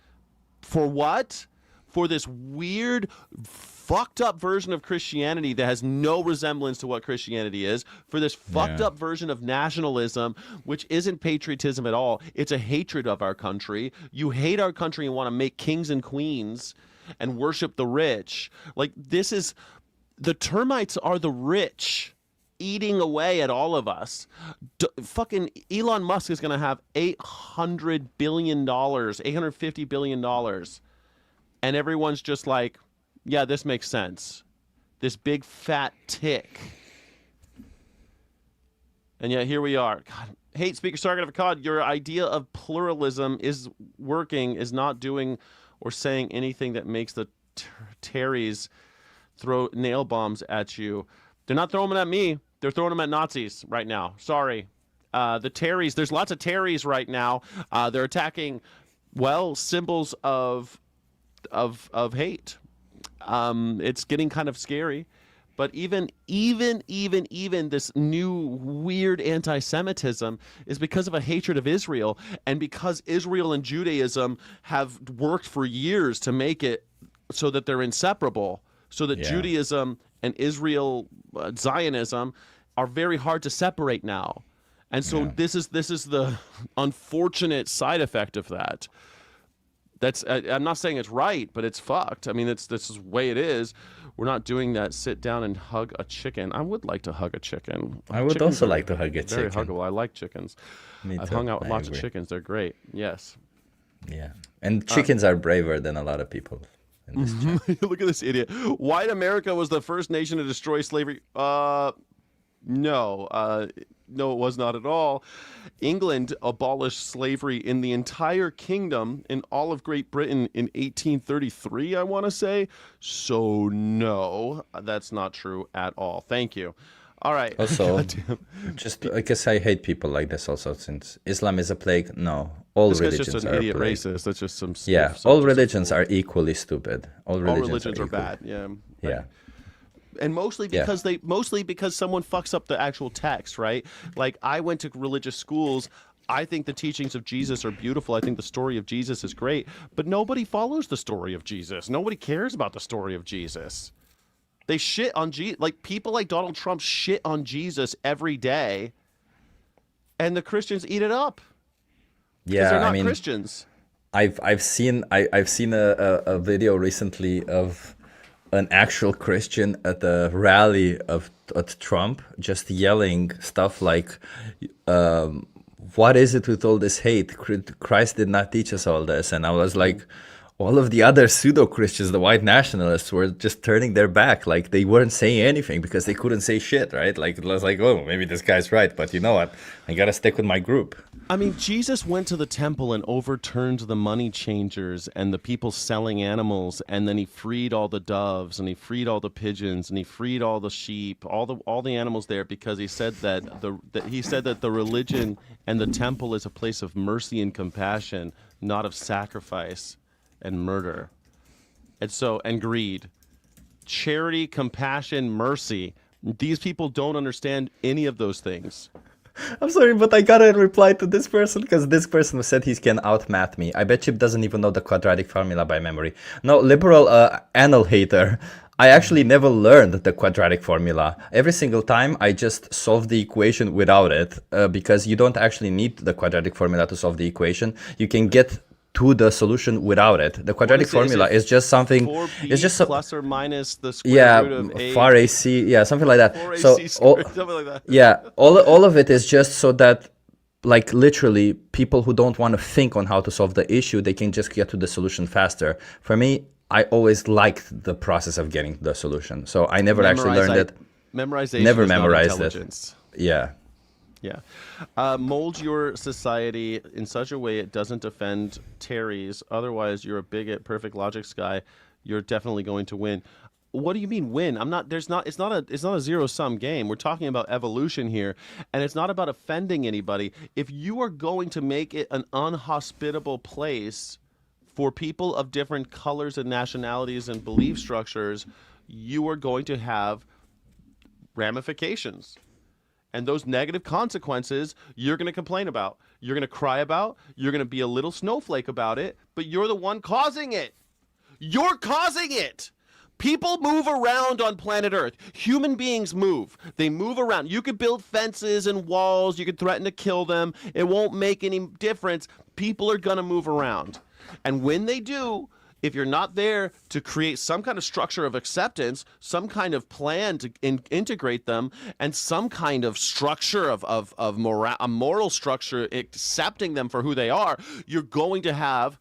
For what? For this weird, fucked up version of Christianity that has no resemblance to what Christianity is, for this fucked up version of nationalism, which isn't patriotism at all. It's a hatred of our country. You hate our country and want to make kings and queens and worship the rich. Like, the termites are the rich eating away at all of us. Fucking Elon Musk is going to have $800 billion, $850 billion. And everyone's just like, yeah, this makes sense. This big fat tick. And yet here we are. God, hate speaker Sargon of Akkad, your idea of pluralism is not doing or saying anything that makes the Terrys throw nail bombs at you. They're not throwing them at me. They're throwing them at Nazis right now. Sorry. The Terrys, there's lots of Terrys right now. They're attacking, symbols of hate. It's getting kind of scary, but even this new weird anti-Semitism is because of a hatred of Israel, and because Israel and Judaism have worked for years to make it so that they're inseparable, so that Judaism and Israel, Zionism, are very hard to separate now. And so this is the unfortunate side effect of that. I'm not saying it's right, but it's fucked. I mean, this is the way it is. We're not doing that. Sit down and hug a chicken. I would like to hug a chicken. I would also like to hug a chicken. Very huggable. I like chickens. I've hung out with lots of chickens. They're great. Yes. Yeah. And chickens are braver than a lot of people in this chat. Look at this idiot. White America was the first nation to destroy slavery. No, it was not at all. England abolished slavery in the entire kingdom in all of Great Britain in 1833, I want to say. So no, that's not true at all. Thank you. All right. Also, just I guess I hate people like this also, since Islam is a plague. No, all religions just an are idiot a plague. racist. That's just some. All religions are equally stupid. All religions are bad. Yeah. Yeah. And mostly because someone fucks up the actual text, right? Like, I went to religious schools. I think the teachings of Jesus are beautiful. I think the story of Jesus is great, but nobody follows the story of Jesus. Nobody cares about the story of Jesus. They shit on Jesus. Like, people like Donald Trump shit on Jesus every day, and the Christians eat it up. Yeah, they're not Christians. I've seen a video recently of an actual Christian at the rally at Trump, just yelling stuff like, what is it with all this hate? Christ did not teach us all this. And I was like, all of the other pseudo-Christians, the white nationalists, were just turning their back. Like, they weren't saying anything because they couldn't say shit, right? Like, it was like, oh, maybe this guy's right, but you know what? I gotta stick with my group. I mean, Jesus went to the temple and overturned the money changers and the people selling animals, and then he freed all the doves, and he freed all the pigeons, and he freed all the sheep, all the animals there, because he said that the religion and the temple is a place of mercy and compassion, not of sacrifice and murder, and greed. Charity, compassion, mercy. These people don't understand any of those things. I'm sorry, but I gotta reply to this person, because this person said he can outmath me. I bet Chip doesn't even know the quadratic formula by memory. No, liberal anal hater. I actually never learned the quadratic formula. Every single time I just solve the equation without it, because you don't actually need the quadratic formula to solve the equation. You can get to the solution without it. The quadratic formula is just something. 4b it's just plus or minus the square root of 8. Far AC, something like that. 4ac squared, something like that. Yeah, all of it is just so that, like, literally, people who don't want to think on how to solve the issue, they can just get to the solution faster. For me, I always liked the process of getting to the solution, so I never actually learned it. Memorization never is memorized not it. Yeah. Yeah. Mold your society in such a way it doesn't offend Terry's. Otherwise, you're a bigot, perfect logics guy. You're definitely going to win. What do you mean win? I'm not. There's not. It's not a zero sum game. We're talking about evolution here, and it's not about offending anybody. If you are going to make it an unhospitable place for people of different colors and nationalities and belief structures, you are going to have ramifications. And those negative consequences you're going to complain about. You're going to cry about. You're going to be a little snowflake about it, but you're the one causing it. You're causing it. People move around on planet Earth. Human beings move. They move around. You could build fences and walls. You could threaten to kill them. It won't make any difference. People are going to move around. And when they do, if you're not there to create some kind of structure of acceptance, some kind of plan to integrate them, and some kind of structure of a moral structure accepting them for who they are, you're going to have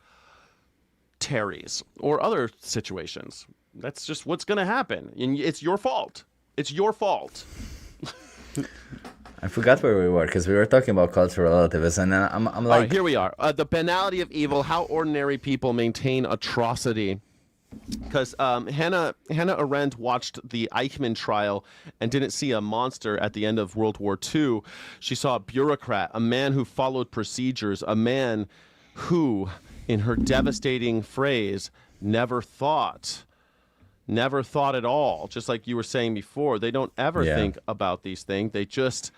Terrys or other situations. That's just what's going to happen. And it's your fault. It's your fault. I forgot where we were because we were talking about cultural relativism, and I'm like, all right, here we are. The banality of evil: how ordinary people maintain atrocity. Because Hannah Arendt watched the Eichmann trial and didn't see a monster at the end of World War II. She saw a bureaucrat, a man who followed procedures, a man who, in her devastating phrase, never thought at all. Just like you were saying before, they don't ever think about these things. They just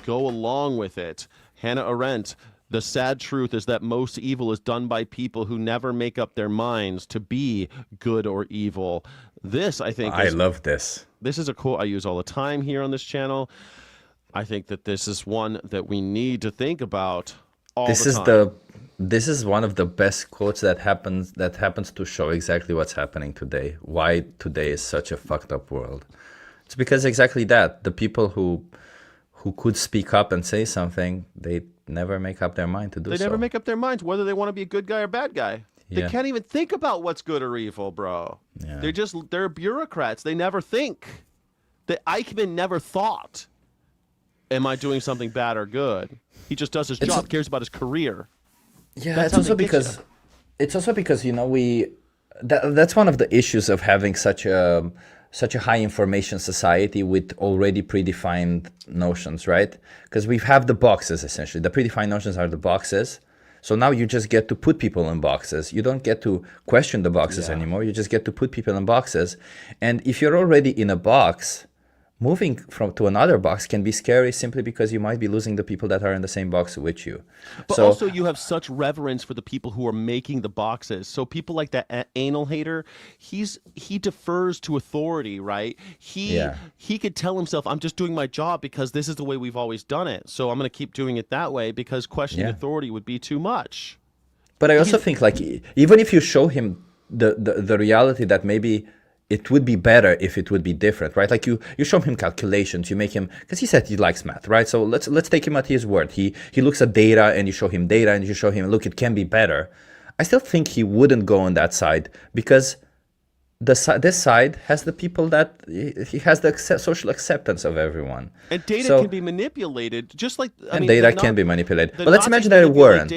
go along with it. Hannah Arendt, the sad truth is that most evil is done by people who never make up their minds to be good or evil. This, I think, I love this. This is a quote I use all the time here on this channel. I think that this is one that we need to think about all the time. This is one of the best quotes that happens to show exactly what's happening today. Why today is such a fucked up world. It's because exactly that. The people who could speak up and say something, they never make up their mind to do so. They never make up their minds whether they want to be a good guy or bad guy. They can't even think about what's good or evil, bro. Yeah. They're bureaucrats. They never think. The Eichmann never thought, am I doing something bad or good? He just does his job, cares about his career. Yeah, it's also because that's one of the issues of having such a high information society with already predefined notions, right? Because we have the boxes essentially. The predefined notions are the boxes. So now you just get to put people in boxes. You don't get to question the boxes anymore. You just get to put people in boxes. And if you're already in a box, moving to another box can be scary simply because you might be losing the people that are in the same box with you. But also you have such reverence for the people who are making the boxes. So people like that anal hater, he defers to authority, right? He could tell himself, I'm just doing my job because this is the way we've always done it. So I'm going to keep doing it that way because questioning authority would be too much. But I also think like even if you show him the reality that maybe it would be better if it would be different, right? Like you show him calculations, you make him, because he said he likes math, right? So let's take him at his word. He looks at data and you show him data and you show him, look, it can be better. I still think he wouldn't go on that side because this side has the people that he has the social acceptance of everyone. And data can be manipulated, just like data can be manipulated. But let's imagine that it weren't.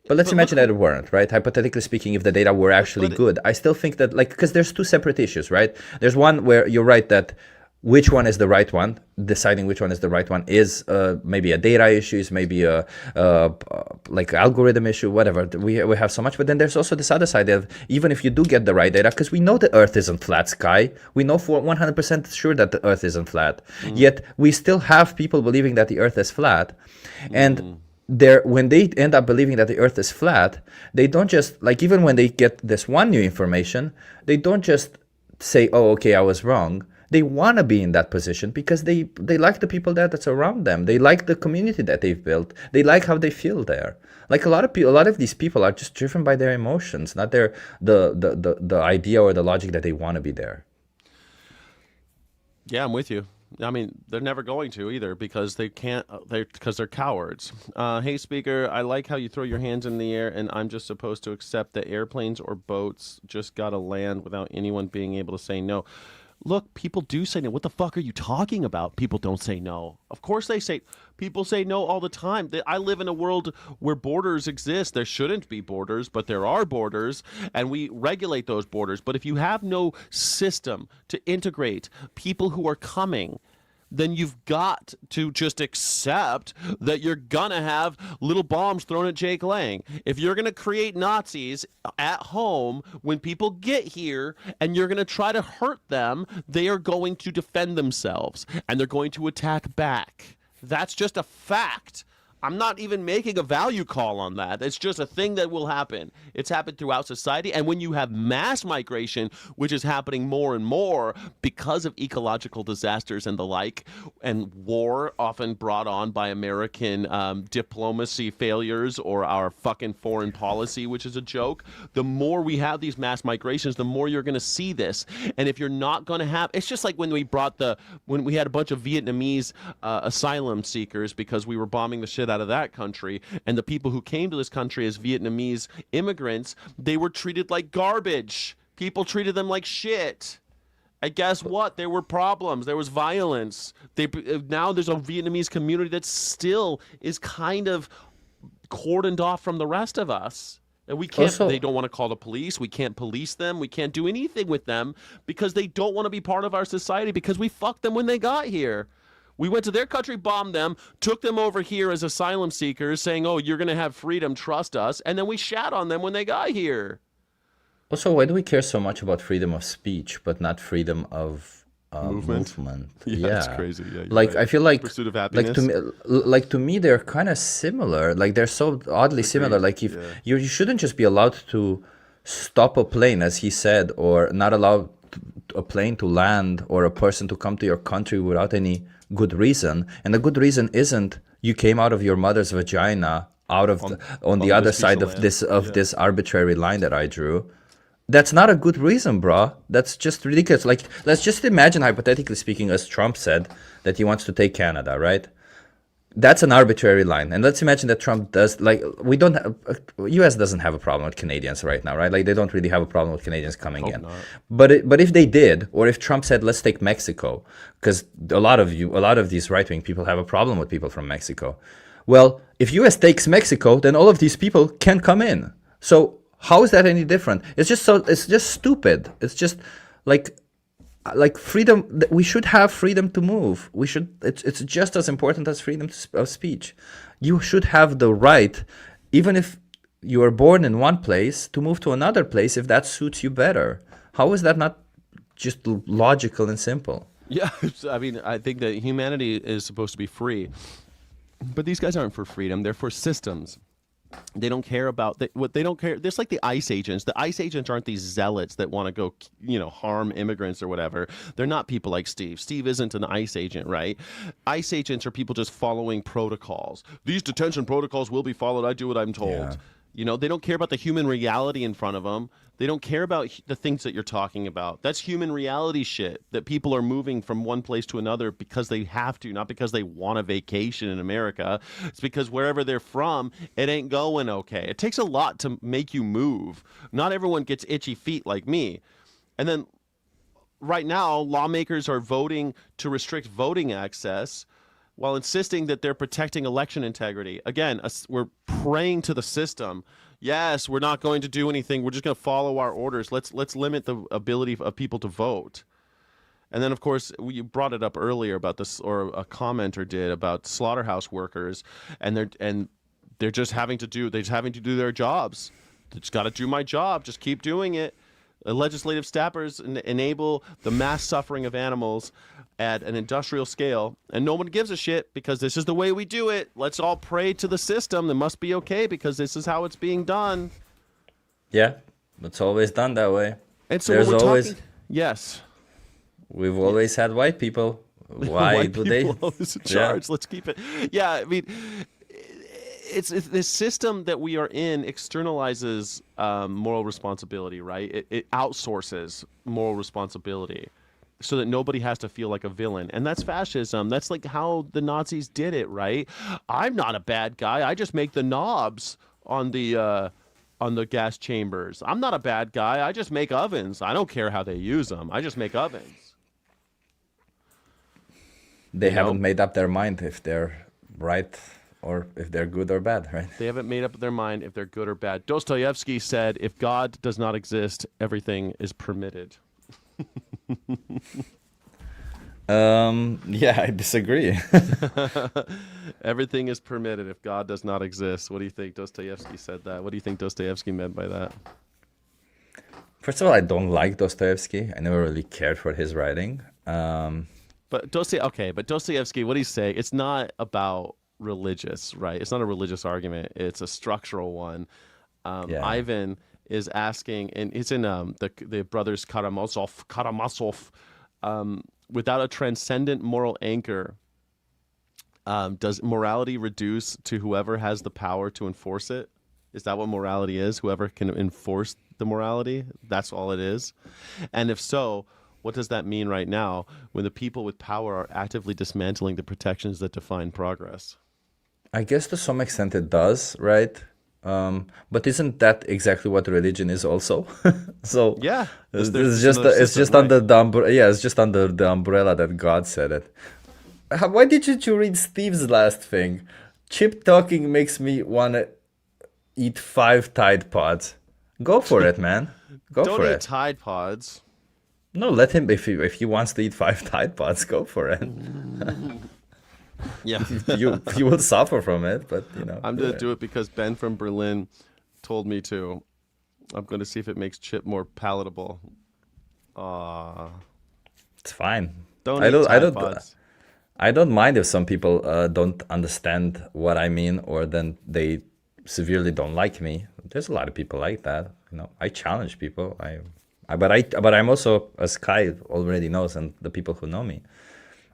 But let's imagine that it weren't, right? Hypothetically speaking, if the data were actually good, I still think that, like, because there's two separate issues, right? There's one where you're right that which one is the right one, deciding which one is the right one is maybe a data issue, is maybe a like algorithm issue, whatever. We have so much, but then there's also this other side of even if you do get the right data, because we know the Earth isn't flat, Sky. We know for 100% sure that the Earth isn't flat. Yet we still have people believing that the Earth is flat, and when they end up believing that the Earth is flat, they don't just, like, even when they get this one new information, they don't just say, oh, okay, I was wrong. They want to be in that position because they like the people that's around them. They like the community that they've built. They like how they feel there. Like a lot of these people are just driven by their emotions, not the idea or the logic that they want to be there. Yeah, I'm with you. I mean, they're never going to either because they can't. Because they're cowards. Hey, speaker, I like how you throw your hands in the air, and I'm just supposed to accept that airplanes or boats just gotta land without anyone being able to say no. Look, people do say no. What the fuck are you talking about? People don't say no. Of course they say, people say no all the time. I live in a world where borders exist. There shouldn't be borders, but there are borders, and we regulate those borders. But if you have no system to integrate people who are coming, then you've got to just accept that you're gonna have little bombs thrown at Jake Lang. If you're gonna create Nazis at home when people get here and you're gonna try to hurt them, they are going to defend themselves and they're going to attack back. That's just a fact. I'm not even making a value call on that. It's just a thing that will happen. It's happened throughout society. And when you have mass migration, which is happening more and more because of ecological disasters and the like, and war often brought on by American diplomacy failures or our fucking foreign policy, which is a joke, the more we have these mass migrations, the more you're going to see this. And if you're not going to have, it's just like when we had a bunch of Vietnamese asylum seekers because we were bombing the shit out of that country, and the people who came to this country as Vietnamese immigrants, they were treated like garbage. People treated them like shit. And guess what? There were problems. There was violence. Now there's a Vietnamese community that still is kind of cordoned off from the rest of us. And we can't, they don't want to call the police. We can't police them. We can't do anything with them because they don't want to be part of our society because we fucked them when they got here. We went to their country, bombed them, took them over here as asylum seekers, saying, oh, you're going to have freedom, trust us. And then we shat on them when they got here. Also, why do we care so much about freedom of speech, but not freedom of movement? Yeah, it's crazy. Yeah, like, right. I feel like, Pursuit of happiness. to me, they're kind of similar. Like, they're so oddly similar. Like, if you shouldn't just be allowed to stop a plane, as he said, or not allow a plane to land or a person to come to your country without any good reason. And the good reason isn't you came out of your mother's vagina on the other side of this arbitrary line that I drew. That's not a good reason, bro. That's just ridiculous. Like, let's just imagine, hypothetically speaking, as Trump said, that he wants to take Canada, right? That's an arbitrary line. And let's imagine that Trump does, like, U.S. doesn't have a problem with Canadians right now, right? Like, they don't really have a problem with Canadians coming in. Not. But if they did, or if Trump said, let's take Mexico, because a lot of these right-wing people have a problem with people from Mexico. Well, if U.S. takes Mexico, then all of these people can come in. So how is that any different? It's just stupid. It's just like freedom. We should have freedom to move. It's just as important as freedom of speech. You should have the right, even if you were born in one place, to move to another place if that suits you better. How is that not just logical and simple? Yeah, I mean, I think that humanity is supposed to be free, but these guys aren't for freedom. They're for systems. They don't care about what they don't care. There's like the ICE agents. The ICE agents aren't these zealots that want to go, harm immigrants or whatever. They're not people like Steve. Steve isn't an ICE agent, right? ICE agents are people just following protocols. These detention protocols will be followed. I do what I'm told. Yeah. They don't care about the human reality in front of them. They don't care about the things that you're talking about. That's human reality shit, that people are moving from one place to another because they have to, not because they want a vacation in America. It's because wherever they're from, it ain't going okay. It takes a lot to make you move. Not everyone gets itchy feet like me. And then right now, lawmakers are voting to restrict voting access while insisting that they're protecting election integrity. Again, we're praying to the system. Yes, we're not going to do anything. We're just going to follow our orders. Let's limit the ability of people to vote. And then, of course, you brought it up earlier about this, or a commenter did, about slaughterhouse workers, and they're just having to do their jobs. They just got to do my job. Just keep doing it. Legislative staffers enable the mass suffering of animals at an industrial scale, and no one gives a shit because this is the way we do it. Let's all pray to the system. It must be okay because this is how it's being done. Yeah, it's always done that way. And so we're talking, yes, we've always had white people. Why white do people they? Always in charge. Yeah. Let's keep it. Yeah, I mean, it's this system that we are in externalizes moral responsibility, right? It outsources moral responsibility so that nobody has to feel like a villain. And that's fascism. That's like how the Nazis did it, right? I'm not a bad guy. I just make the knobs on the gas chambers. I'm not a bad guy. I just make ovens. I don't care how they use them. I just make ovens. They You know, haven't made up their mind if they're right or if they're good or bad, right? they haven't made up their mind if they're good or bad. Dostoevsky said, "If God does not exist, everything is permitted." Yeah, I disagree. Everything is permitted if God does not exist. What do you think Dostoevsky said that? What do you think Dostoevsky meant by that? First of all, I don't like Dostoevsky. I never really cared for his writing. But Dostoevsky, what he's saying, it's not about religious, right? It's not a religious argument. It's a structural one. Yeah. Ivan is asking, and it's in the brothers Karamazov. Without a transcendent moral anchor, does morality reduce to whoever has the power to enforce it? Is that what morality is? Whoever can enforce the morality? That's all it is? And if so, what does that mean right now when the people with power are actively dismantling the protections that define progress? I guess to some extent it does, right? But isn't that exactly what religion is also? So Yeah, it's there's just another it's system, just right? under the yeah, it's just under the umbrella that God said it. Why didn't you read Steve's last thing? Chip talking makes me wanna eat 5 Tide Pods. Go for it, man. Go Don't for eat it. Tide Pods. No, let him if he wants to eat 5 Tide Pods, go for it. Yeah. You will suffer from it, but you know. I'm going to do it because Ben from Berlin told me to. I'm going to see if it makes Chip more palatable. It's fine. Don't I eat don't. I Tide don't. Pods. I don't mind if some people don't understand what I mean, or then they severely don't like me. There's a lot of people like that. You know, I challenge people. But I'm also, as Kai already knows, and the people who know me,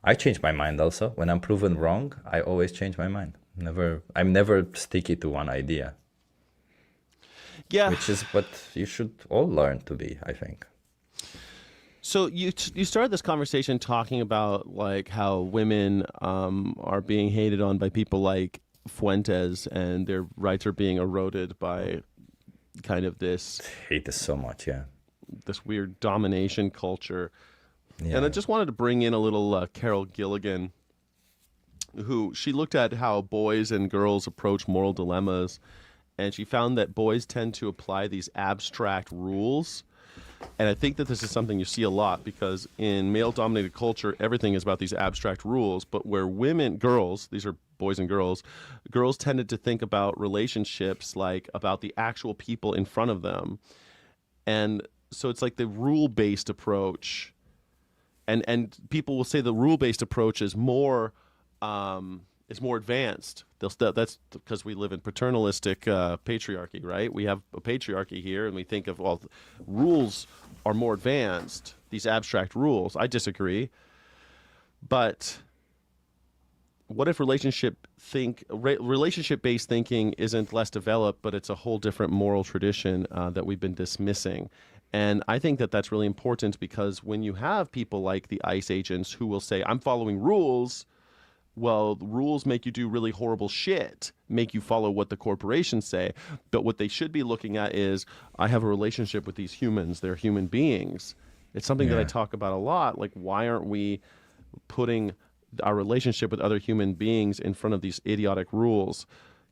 I change my mind also. When I'm proven wrong, I always change my mind. I'm never sticky to one idea, Yeah. which is what you should all learn to be, I think. So you started this conversation talking about like how women are being hated on by people like Fuentes, and their rights are being eroded by kind of this Hate this so much, yeah. weird domination culture. Yeah. And I just wanted to bring in a little Carol Gilligan, who she looked at how boys and girls approach moral dilemmas, and she found that boys tend to apply these abstract rules. And I think that this is something you see a lot because in male-dominated culture, everything is about these abstract rules. But where girls, these are boys and girls tended to think about relationships like about the actual people in front of them. And so it's like the rule-based approach. And people will say the rule-based approach is more advanced. That's because we live in paternalistic patriarchy, right? We have a patriarchy here, and we think of rules are more advanced. These abstract rules. I disagree. But what if relationship-based thinking isn't less developed, but it's a whole different moral tradition that we've been dismissing? And I think that that's really important because when you have people like the ICE agents who will say, I'm following rules, well, rules make you do really horrible shit, make you follow what the corporations say. But what they should be looking at is, I have a relationship with these humans. They're human beings. It's something that I talk about a lot. Like, why aren't we putting our relationship with other human beings in front of these idiotic rules?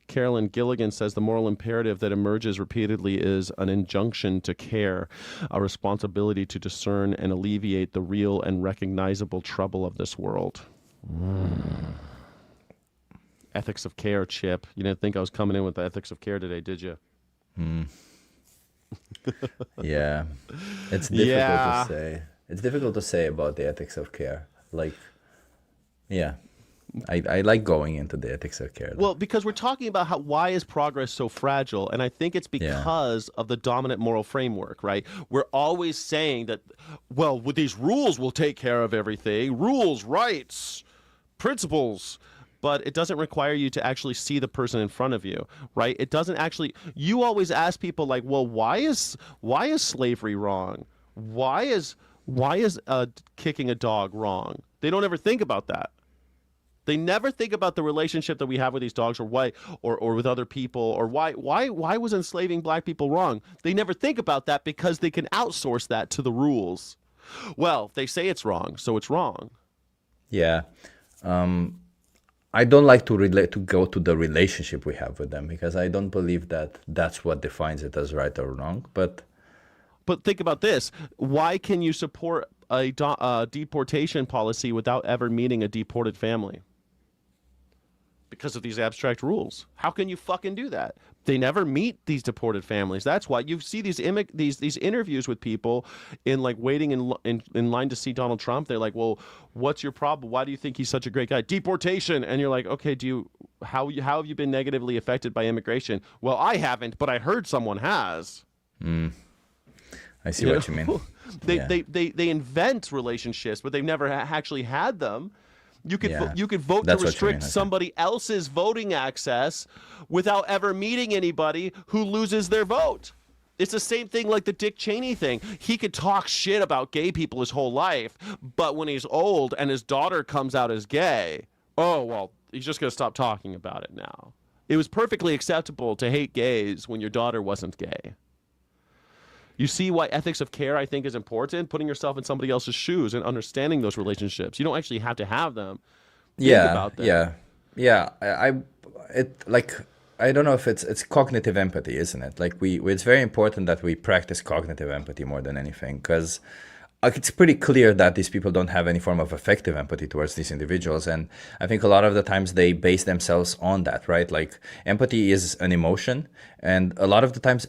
Carolyn Gilligan says the moral imperative that emerges repeatedly is an injunction to care, a responsibility to discern and alleviate the real and recognizable trouble of this world. Ethics of care, Chip. You didn't think I was coming in with the ethics of care today, did you? Yeah. It's difficult to say. It's difficult to say about the ethics of care. Like, yeah. I like going into the ethics of care. Well, because we're talking about why is progress so fragile, and I think it's because of the dominant moral framework, right? We're always saying that, well, with these rules will take care of everything. Rules, rights, principles. But it doesn't require you to actually see the person in front of you, right? It doesn't actually. You always ask people like, well, why is slavery wrong? Why is kicking a dog wrong? They don't ever think about that. They never think about the relationship that we have with these dogs, or why, or with other people, or why was enslaving black people wrong? They never think about that because they can outsource that to the rules. Well, they say it's wrong, so it's wrong. Yeah. I don't like to go to the relationship we have with them, because I don't believe that that's what defines it as right or wrong. But think about this. Why can you support a deportation policy without ever meeting a deported family? Because of these abstract rules. How can you fucking do that? They never meet these deported families. That's why you see these interviews with people in like waiting in line to see Donald Trump. They're like, "Well, what's your problem? Why do you think he's such a great guy?" Deportation. And you're like, "Okay, how have you been negatively affected by immigration?" "Well, I haven't, but I heard someone has." I see what you mean. They invent relationships, but they've never actually had them. You could vote That's to what you mean, restrict okay. somebody else's voting access without ever meeting anybody who loses their vote. It's the same thing like the Dick Cheney thing. He could talk shit about gay people his whole life, but when he's old and his daughter comes out as gay, oh, well, he's just going to stop talking about it now. It was perfectly acceptable to hate gays when your daughter wasn't gay. You see why ethics of care, I think, is important? Putting yourself in somebody else's shoes and understanding those relationships. You don't actually have to have them. Think about them. I don't know if it's cognitive empathy, isn't it? Like it's very important that we practice cognitive empathy more than anything, because it's pretty clear that these people don't have any form of effective empathy towards these individuals. And I think a lot of the times they base themselves on that, right? Like empathy is an emotion, and a lot of the times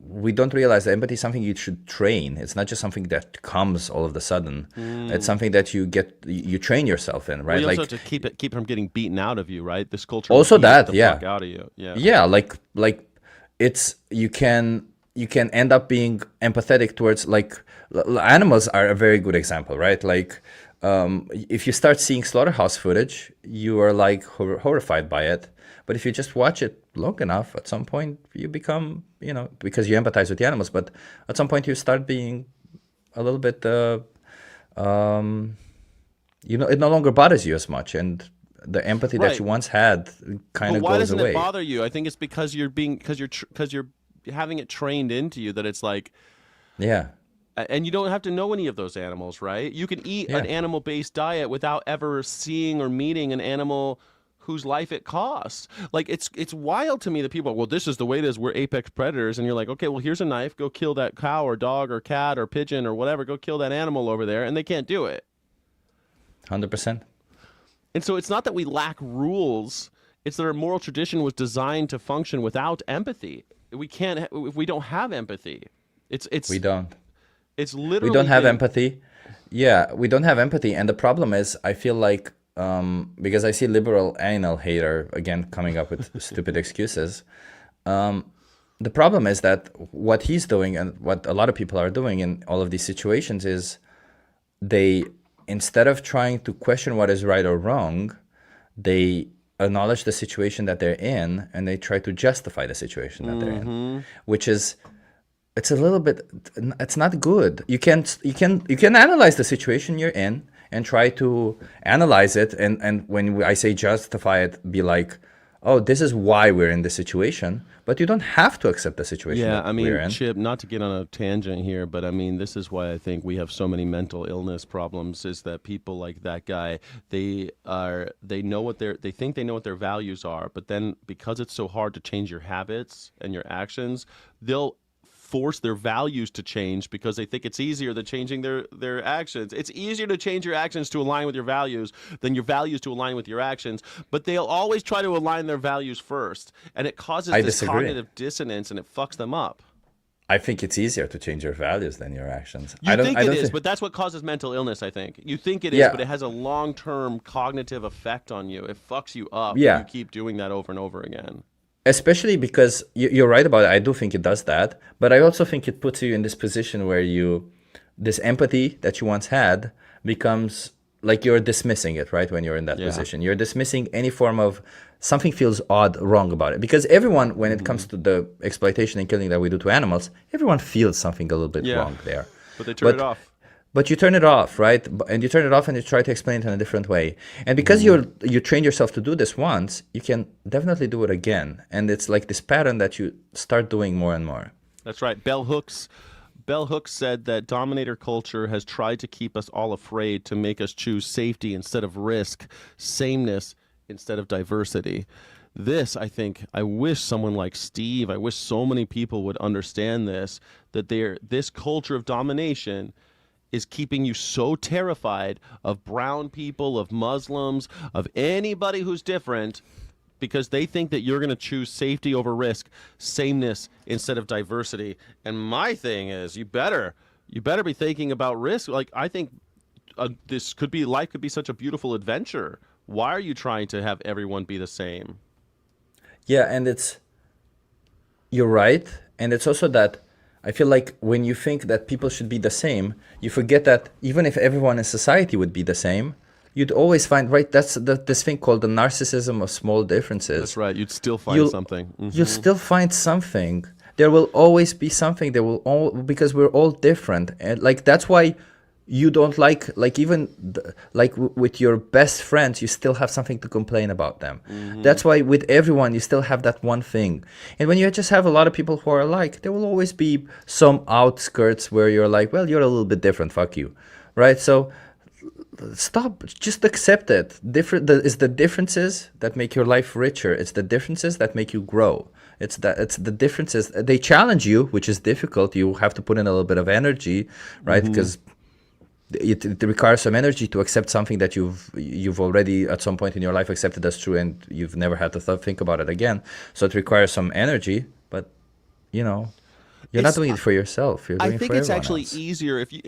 we don't realize that empathy is something you should train. It's not just something that comes all of a sudden. It's something that you train yourself in, right? Well, you like also have to keep from getting beaten out of you, right? This culture also will beat that, the yeah, fuck out of you. yeah. Like it's you can end up being empathetic towards animals are a very good example, right? Like if you start seeing slaughterhouse footage, you are like horrified by it. But if you just watch it long enough, at some point you become, because you empathize with the animals, but at some point you start being a little bit, it no longer bothers you as much. And the empathy that you once had kind of goes away. Why doesn't it bother you? I think it's because you're having it trained into you that it's like, yeah. And you don't have to know any of those animals, right? You can eat an animal-based diet without ever seeing or meeting an animal whose life it costs. Like it's wild to me that people are, well, this is the way it is. We're apex predators, and you're like, okay, well, here's a knife. Go kill that cow or dog or cat or pigeon or whatever. Go kill that animal over there, and they can't do it. 100%. And so it's not that we lack rules. It's that our moral tradition was designed to function without empathy. We can't if we don't have empathy. We don't. It's literally we don't have empathy. Yeah, we don't have empathy, and the problem is, I feel like. Because I see liberal animal hater again coming up with stupid excuses. The problem is that what he's doing and what a lot of people are doing in all of these situations is they, instead of trying to question what is right or wrong, they acknowledge the situation that they're in and they try to justify the situation that they're in, which is, it's a little bit, it's not good. You can analyze the situation you're in and try to analyze it. And when I say justify it, be like, oh, this is why we're in this situation. But you don't have to accept the situation we're in. Chip, not to get on a tangent here, but I mean, this is why I think we have so many mental illness problems, is that people like that guy, they think they know what their values are, but then because it's so hard to change your habits and your actions, they'll force their values to change because they think it's easier than changing their actions. It's easier to change your actions to align with your values than your values to align with your actions, but they'll always try to align their values first, and it causes this cognitive dissonance and it fucks them up. I think it's easier to change your values than your actions. You think it is, but that's what causes mental illness, I think. You think it is, but it has a long-term cognitive effect on you. It fucks you up if you keep doing that over and over again. Especially because you're right about it. I do think it does that. But I also think it puts you in this position where this empathy that you once had becomes like you're dismissing it, right? When you're in that position, you're dismissing any form of something feels odd, wrong about it. Because everyone, when it comes to the exploitation and killing that we do to animals, everyone feels something a little bit wrong there. But they turn it off. But you turn it off, right? And you turn it off and you try to explain it in a different way. And because you train yourself to do this once, you can definitely do it again. And it's like this pattern that you start doing more and more. That's right. Bell hooks Bell Hooks said that dominator culture has tried to keep us all afraid, to make us choose safety instead of risk, sameness instead of diversity. This, I think, I wish someone like Steve, I wish so many people would understand this, that this culture of domination is keeping you so terrified of brown people, of Muslims, of anybody who's different, because they think that you're going to choose safety over risk, sameness instead of diversity. And my thing is, you better be thinking about risk. Like, I think life could be such a beautiful adventure. Why are you trying to have everyone be the same? Yeah, and you're right. And it's also that I feel like when you think that people should be the same, you forget that even if everyone in society would be the same, you'd always find, right, that's this thing called the narcissism of small differences. That's right. You'd still find something. Mm-hmm. You'll still find something. There will always be something. Because we're all different. And like, that's why you don't like even with your best friends, you still have something to complain about them. Mm-hmm. That's why with everyone, you still have that one thing. And when you just have a lot of people who are alike, there will always be some outskirts where you're like, well, you're a little bit different. Fuck you. Right? So stop. Just accept it. It's the differences that make your life richer. It's the differences that make you grow. It's the differences. They challenge you, which is difficult. You have to put in a little bit of energy, right? Because it requires some energy to accept something that you've already at some point in your life accepted as true, and you've never had to think about it again. So it requires some energy, but you're not doing it for yourself. You're doing it for everyone else. I think it's actually easier if you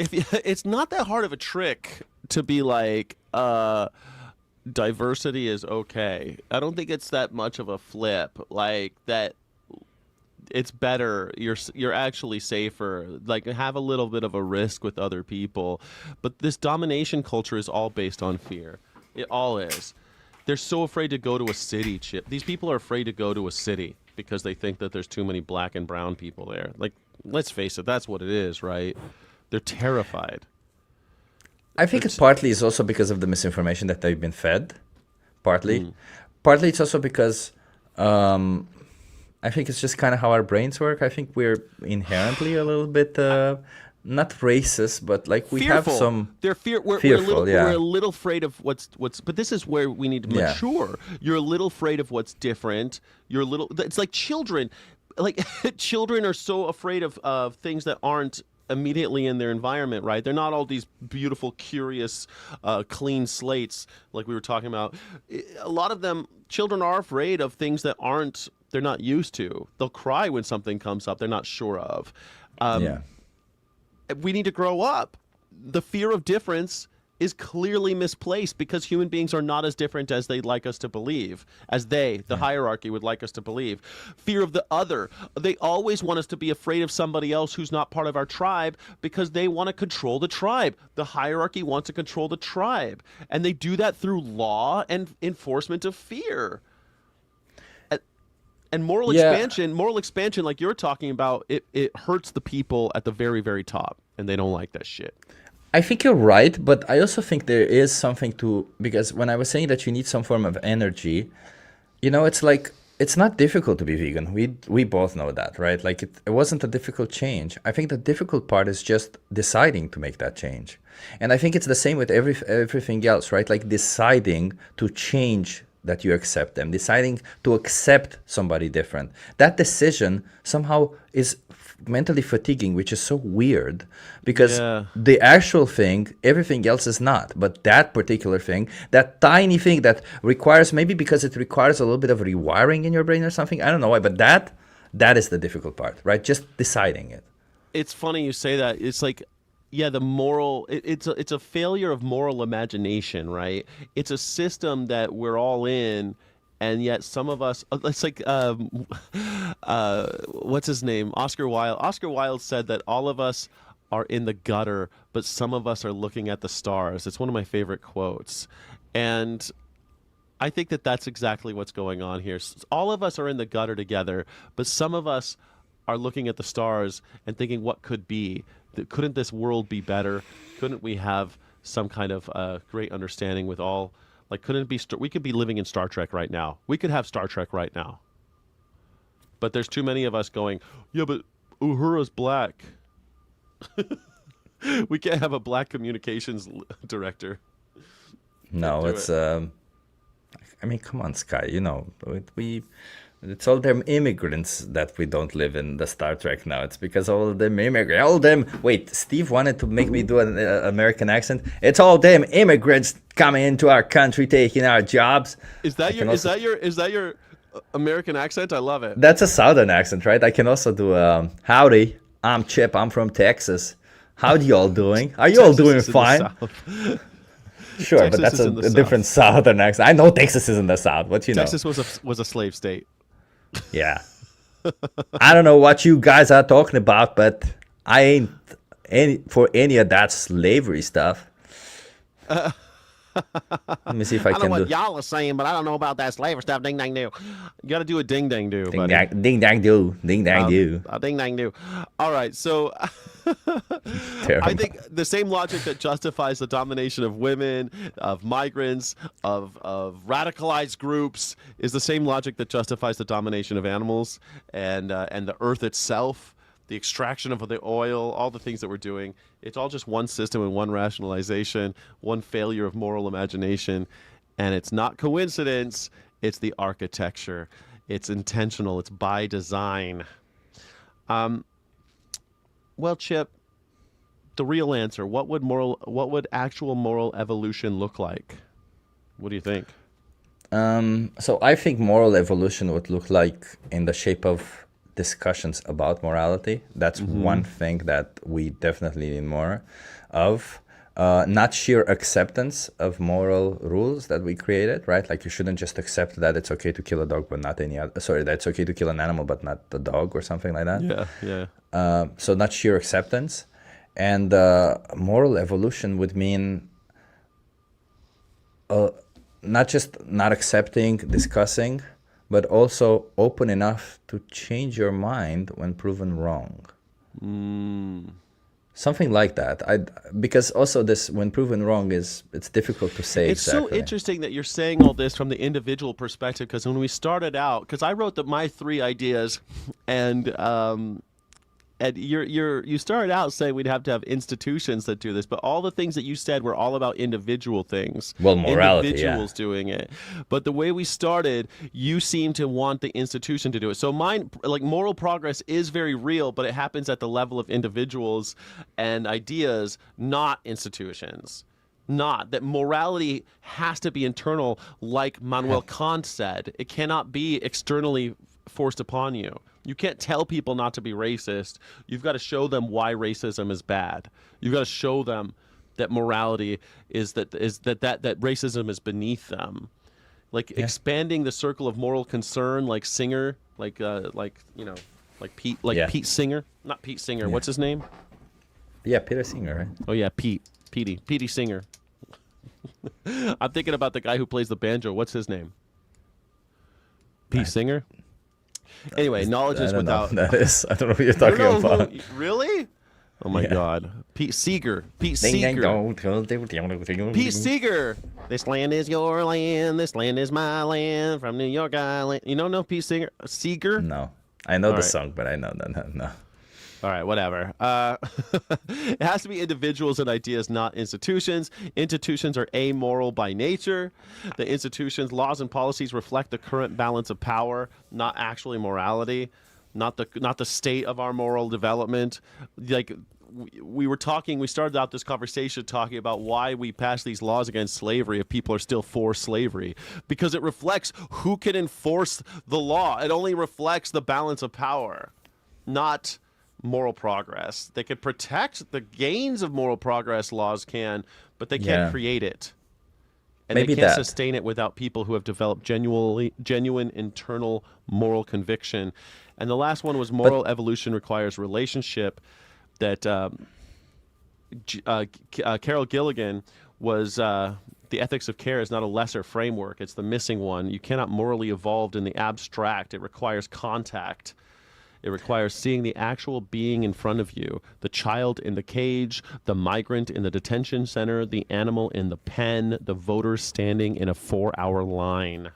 it's not that hard of a trick to be like diversity is okay. I don't think it's that much of a flip, like that. It's better. You're actually safer. Like, have a little bit of a risk with other people. But this domination culture is all based on fear. It all is. They're so afraid to go to a city, Chip. These people are afraid to go to a city because they think that there's too many black and brown people there. Like, let's face it, that's what it is, right? They're terrified. I think it partly is also because of the misinformation that they've been fed. Partly. Partly it's also because I think it's just kind of how our brains work. I think we're inherently a little bit not racist, but like we fearful. have some. We're fearful. We're a little afraid of what's. But this is where we need to mature. Yeah. You're a little afraid of what's different. It's like children. Like children are so afraid of things that aren't immediately in their environment, right? They're not all these beautiful, curious, clean slates like we were talking about. A lot of them, children are afraid of things that they're not used to. They'll cry when something comes up they're not sure of. We need to grow up. The fear of difference is clearly misplaced because human beings are not as different as they'd like us to believe, as the hierarchy would like us to believe. Fear of the other. They always want us to be afraid of somebody else who's not part of our tribe because they want to control the tribe. The hierarchy wants to control the tribe. And they do that through law and enforcement of fear. And moral expansion, like you're talking about, it hurts the people at the very, very top, and they don't like that shit. I think you're right, but I also think there is something because when I was saying that you need some form of energy, it's like, it's not difficult to be vegan. We both know that, right? Like it wasn't a difficult change. I think the difficult part is just deciding to make that change. And I think it's the same with everything else, right? Like deciding to change that you accept them, deciding to accept somebody different. That decision somehow is mentally fatiguing, which is so weird because the actual thing, everything else is not. But that particular thing, that tiny thing that requires, maybe because it requires a little bit of rewiring in your brain or something, I don't know why, but that is the difficult part, right? Just deciding it. It's funny you say that. It's like, the moral, it's a failure of moral imagination, right? It's a system that we're all in, and yet some of us, it's like, what's his name? Oscar Wilde. Oscar Wilde said that all of us are in the gutter, but some of us are looking at the stars. It's one of my favorite quotes. And I think that that's exactly what's going on here. All of us are in the gutter together, but some of us are looking at the stars and thinking what could be. Couldn't this world be better? Couldn't we have some kind of great understanding with all? Like, couldn't it be? We could be living in Star Trek right now. We could have Star Trek right now. But there's too many of us going, yeah, but Uhura's black. We can't have a black communications director. No, it's I mean, come on, Sky. You know, it's all them immigrants that we don't live in the Star Trek now. It's because all them immigrants, all them. Wait, Steve wanted to make me do an American accent. It's all them immigrants coming into our country, taking our jobs. Is that your American accent? I love it. That's a Southern accent, right? I can also do howdy. I'm Chip. I'm from Texas. How y'all doing? Are you all doing fine? Sure, Texas, but that's a different Southern accent. I know Texas is in the South, but you know. Texas was a slave state. Yeah. I don't know what you guys are talking about, but I ain't for any of that slavery stuff. Let me see if I can do. I don't know what y'all are saying, but I don't know about that slavery stuff. Ding dang do. You got to do a ding dang do. Ding dang do. Ding dang do. Ding dang do. All right, so I think the same logic that justifies the domination of women, of migrants, of radicalized groups is the same logic that justifies the domination of animals and the earth itself. The extraction of the oil, all the things that we're doing, it's all just one system and one rationalization, one failure of moral imagination. And it's not coincidence, it's the architecture. It's intentional, it's by design. Well, Chip, the real answer, what would actual moral evolution look like? What do you think? So I think moral evolution would look like in the shape of discussions about morality. That's one thing that we definitely need more of. Not sheer acceptance of moral rules that we created, right? Like you shouldn't just accept that it's okay to kill a dog but not any other. Sorry, that it's okay to kill an animal but not the dog or something like that. Yeah. So not sheer acceptance. And moral evolution would mean not just not accepting, discussing, but also open enough to change your mind when proven wrong. Something like that. Because also this, when proven wrong, it's difficult to say it's exactly. So interesting that you're saying all this from the individual perspective, because when we started out, because I wrote my 3 ideas, and you started out saying we'd have to have institutions that do this, but all the things that you said were all about individual things. Well, morality, individuals doing it. But the way we started, you seem to want the institution to do it. So mine, like moral progress, is very real, but it happens at the level of individuals and ideas, not institutions. Not that morality has to be internal, like Manuel Kant said. It cannot be externally forced upon you. You can't tell people not to be racist. You've got to show them why racism is bad. You've got to show them that morality is that racism is beneath them. Like expanding the circle of moral concern, like Singer, like Pete, Pete Singer, not Pete Singer. What's his name? Yeah, Peter Singer, right? Oh yeah, Petey Singer. I'm thinking about the guy who plays the banjo. What's his name? Pete Singer. Anyway, knowledge is without. That is. I don't know what you're talking about. Really? Oh my God. Pete Seeger. Pete Seeger. This land is your land. This land is my land. From New York Island. You don't know Pete Seeger? No. I know the song, but I know no. All right, whatever. It has to be individuals and ideas, not institutions. Institutions are amoral by nature. The institutions, laws, and policies reflect the current balance of power, not actually morality, not the state of our moral development. Like we started out this conversation talking about why we pass these laws against slavery if people are still for slavery, because it reflects who can enforce the law. It only reflects the balance of power, not moral progress. They could protect the gains of moral progress, laws can, but they can't create it. And they can't sustain it without people who have developed genuine internal moral conviction. And the last one was moral evolution requires relationship, that Carol Gilligan was the ethics of care is not a lesser framework. It's the missing one. You cannot morally evolve in the abstract. It requires contact. It requires seeing the actual being in front of you, the child in the cage, the migrant in the detention center, the animal in the pen, the voter standing in a 4-hour line.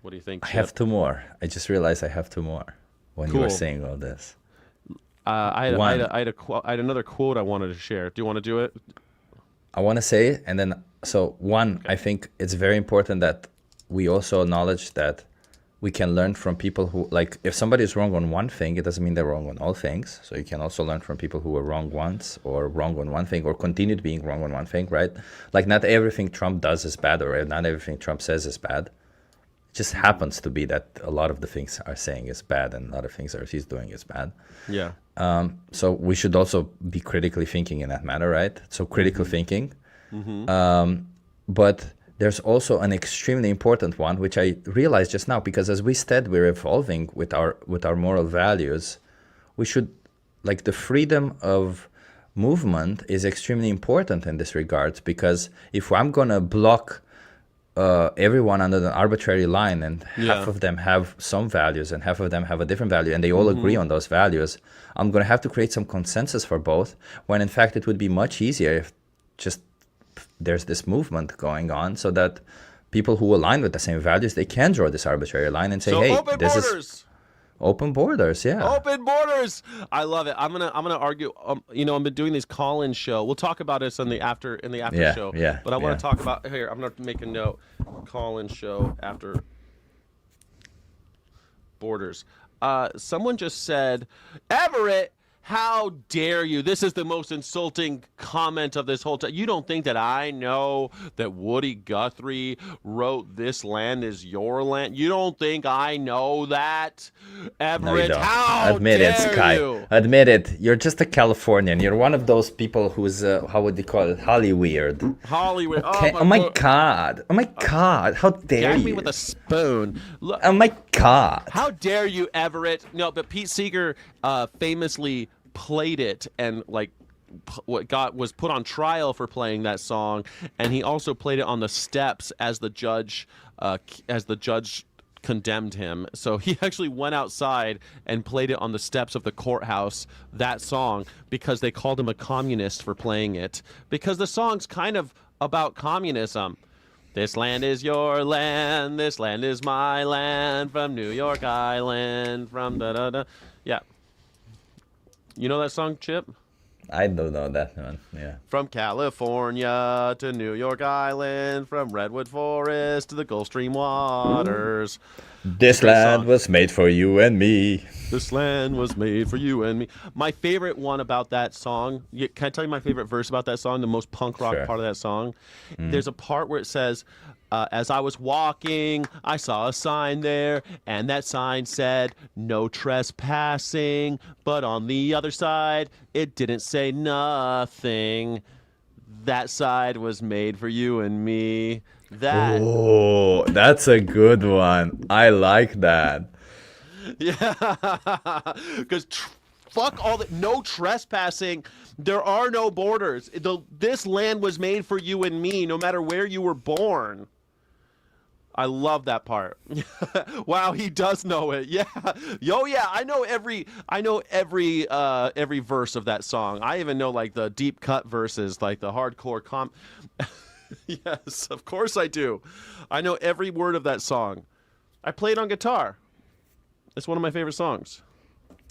What do you think, Chip? I have 2 more. I just realized I have 2 more when you were saying all this. One. I had another quote I wanted to share. Do you want to do it? I want to say it, and then so one, I think it's very important that we also acknowledge that we can learn from people who, like, if somebody is wrong on one thing, it doesn't mean they're wrong on all things. So you can also learn from people who were wrong once or wrong on one thing or continued being wrong on one thing, right? Like, not everything Trump does is bad, or not everything Trump says is bad. It just happens to be that a lot of the things are saying is bad and a lot of things that he's doing is bad. Yeah. So we should also be critically thinking in that matter, right? So critical thinking. But there's also an extremely important one, which I realized just now, because as we said, we're evolving with our moral values. We should, like, the freedom of movement is extremely important in this regard, because if I'm gonna block everyone under an arbitrary line, and half of them have some values and half of them have a different value, and they all agree on those values, I'm gonna have to create some consensus for both, when in fact it would be much easier if just there's this movement going on, so that people who align with the same values, they can draw this arbitrary line and say, so hey, open this borders. is open borders. Yeah, open borders. I love it. I'm gonna argue. I've been doing these call-in show. We'll talk about this in the after show. Yeah, but I want to talk about here. I'm gonna make a note. Call-in show after borders. Someone just said, Everett, how dare you? This is the most insulting comment of this whole time. You don't think that I know that Woody Guthrie wrote "This land is your land"? You don't think I know that, Everett? No, you don't. How Admit dare it, Sky. you? Admit it. You're just a Californian. You're one of those people who's how would you call it? Hollyweird. Hollywood. Okay. Oh my God. Oh my God. How dare Gag you? me with a spoon. Look, Oh my God. how dare you, Everett? No, but Pete Seeger famously played it, and like was put on trial for playing that song, and he also played it on the steps as the judge condemned him. So he actually went outside and played it on the steps of the courthouse, that song, because they called him a communist for playing it, because the song's kind of about communism. This land is your land, this land is my land, from New York Island, from da-da-da. Yeah. You know that song, Chip? I don't know that one. Yeah. From California to New York Island, from Redwood Forest to the Gulf Stream waters. This land was made for you and me. This land was made for you and me. My favorite one about that song, can I tell you my favorite verse about that song, the most punk rock part of that song? There's a part where it says, as I was walking, I saw a sign there, and that sign said, no trespassing. But on the other side, it didn't say nothing. That side was made for you and me. That. Oh, that's a good one. I like that. Yeah. Because fuck all the no trespassing. There are no borders. This land was made for you and me, no matter where you were born. I love that part. Wow, he does know it. Yeah. Yo, yeah, I know every verse of that song. I even know like the deep cut verses, like the hardcore Yes, of course I do. I know every word of that song. I play it on guitar. It's one of my favorite songs.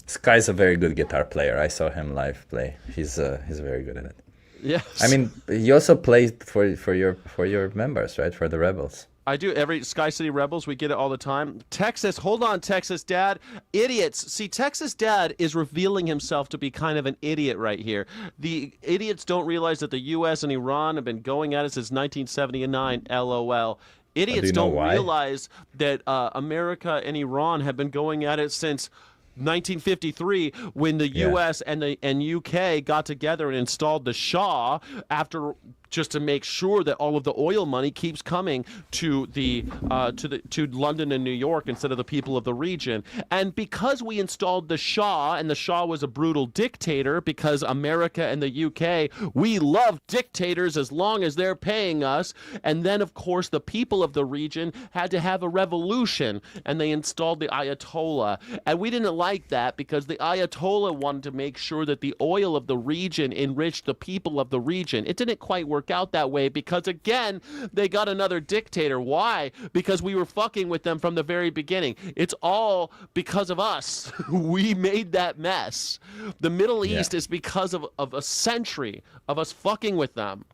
Sky's a very good guitar player. I saw him live play. He's very good at it. Yes. I mean, he also plays for your members, right? For the rebels. I do. Every Sky City Rebels, we get it all the time. Texas, hold on, Texas Dad. Idiots. See, Texas Dad is revealing himself to be kind of an idiot right here. The idiots don't realize that the U.S. and Iran have been going at it since 1979, LOL. Idiots don't realize that America and Iran have been going at it since 1953, when the U.S. and UK got together and installed the Shah, after just to make sure that all of the oil money keeps coming to to London and New York instead of the people of the region. And because we installed the Shah, and the Shah was a brutal dictator, because America and the UK, we love dictators as long as they're paying us. And then, of course, the people of the region had to have a revolution, and they installed the Ayatollah. And we didn't like that, because the Ayatollah wanted to make sure that the oil of the region enriched the people of the region. It didn't quite work work out that way because, again, they got another dictator. Why? Because we were fucking with them from the very beginning. It's all because of us. We made that mess. The Middle East is because of a century of us fucking with them.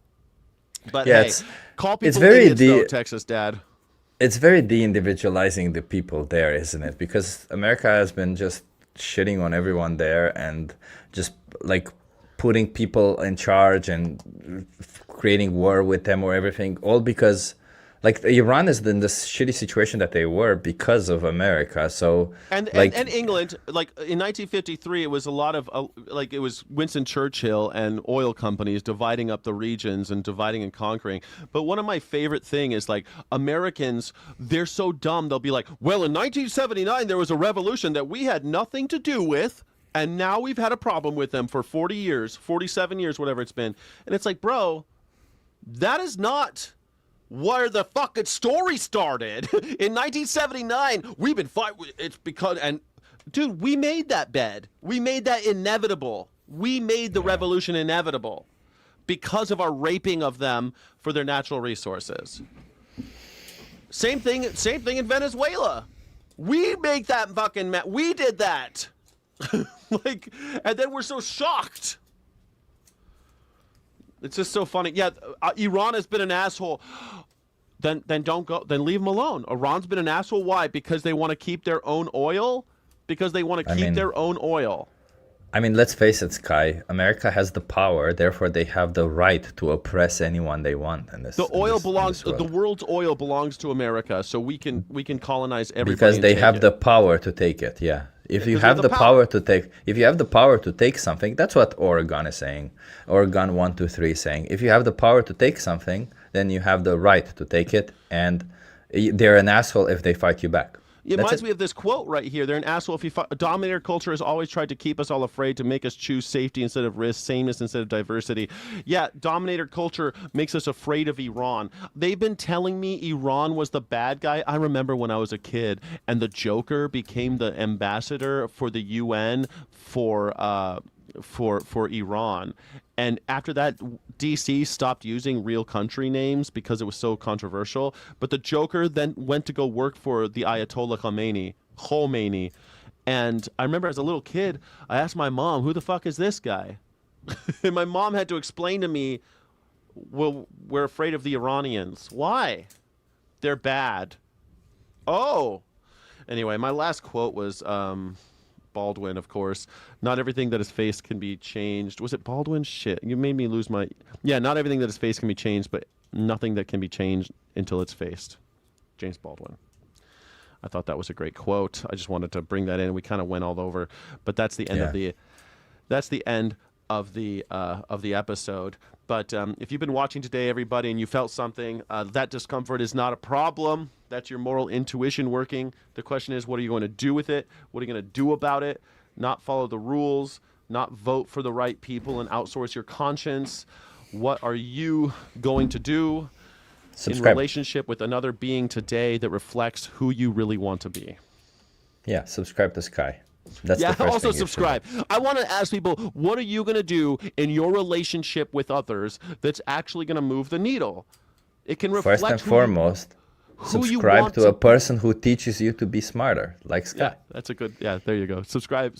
But hey, call people idiots, though, Texas Dad. It's very de-individualizing the people there, isn't it? Because America has been just shitting on everyone there and just like putting people in charge and creating war with them or everything, all because like Iran is in this shitty situation that they were because of America. So and England, like in 1953, it was a lot of like it was Winston Churchill and oil companies dividing up the regions and dividing and conquering. But one of my favorite thing is like Americans, they're so dumb. They'll be like, well, in 1979 there was a revolution that we had nothing to do with, and now we've had a problem with them for 40 years, 47 years, whatever it's been. And it's like, bro, that is not where the fucking story started. In 1979, we've been fighting. It's because, and dude, we made that bed. We made that inevitable. We made the revolution inevitable because of our raping of them for their natural resources. Same thing in Venezuela. We make that fucking we did that. Like, and then we're so shocked. It's just so funny. Yeah, Iran has been an asshole. Then don't go. Then leave them alone. Iran's been an asshole. Why? Because they want to keep their own oil. Because they want to keep their own oil. I mean, let's face it, Sky. America has the power, therefore they have the right to oppress anyone they want. In this, the world's oil belongs to America, so we can colonize everybody. Because they have the power to take it. Yeah. If you have the power to take something, that's what Oregon is saying. Oregon 123 is saying, if you have the power to take something, then you have the right to take it, and they're an asshole if they fight you back. It reminds me of this quote right here. They're an asshole if you fight. Dominator culture has always tried to keep us all afraid, to make us choose safety instead of risk, sameness instead of diversity. Yeah, dominator culture makes us afraid of Iran. They've been telling me Iran was the bad guy. I remember when I was a kid, and the Joker became the ambassador for the UN for Iran. And after that, DC stopped using real country names because it was so controversial. But the Joker then went to go work for the Ayatollah Khomeini. And I remember as a little kid, I asked my mom, who the fuck is this guy? And my mom had to explain to me, well, we're afraid of the Iranians. Why? They're bad. Oh. Anyway, my last quote was Baldwin, of course. Not everything that is faced can be changed. Was it Baldwin? Shit, you made me lose my... Yeah, not everything that is faced can be changed, but nothing that can be changed until it's faced. James Baldwin. I thought that was a great quote. I just wanted to bring that in. We kind of went all over, but that's the end of the... That's the end of the episode. But if you've been watching today, everybody, and you felt something, that discomfort is not a problem. That's your moral intuition working. The question is, what are you going to do with it? What are you going to do about it? Not follow the rules, not vote for the right people and outsource your conscience. What are you going to do in relationship with another being today that reflects who you really want to be? Yeah, subscribe to Sky. That's the first also thing subscribe. I want to ask people, what are you going to do in your relationship with others that's actually going to move the needle? It can reflect first and foremost. Subscribe to a person who teaches you to be smarter, like Sky. Yeah, that's a good. Yeah, there you go. Subscribe.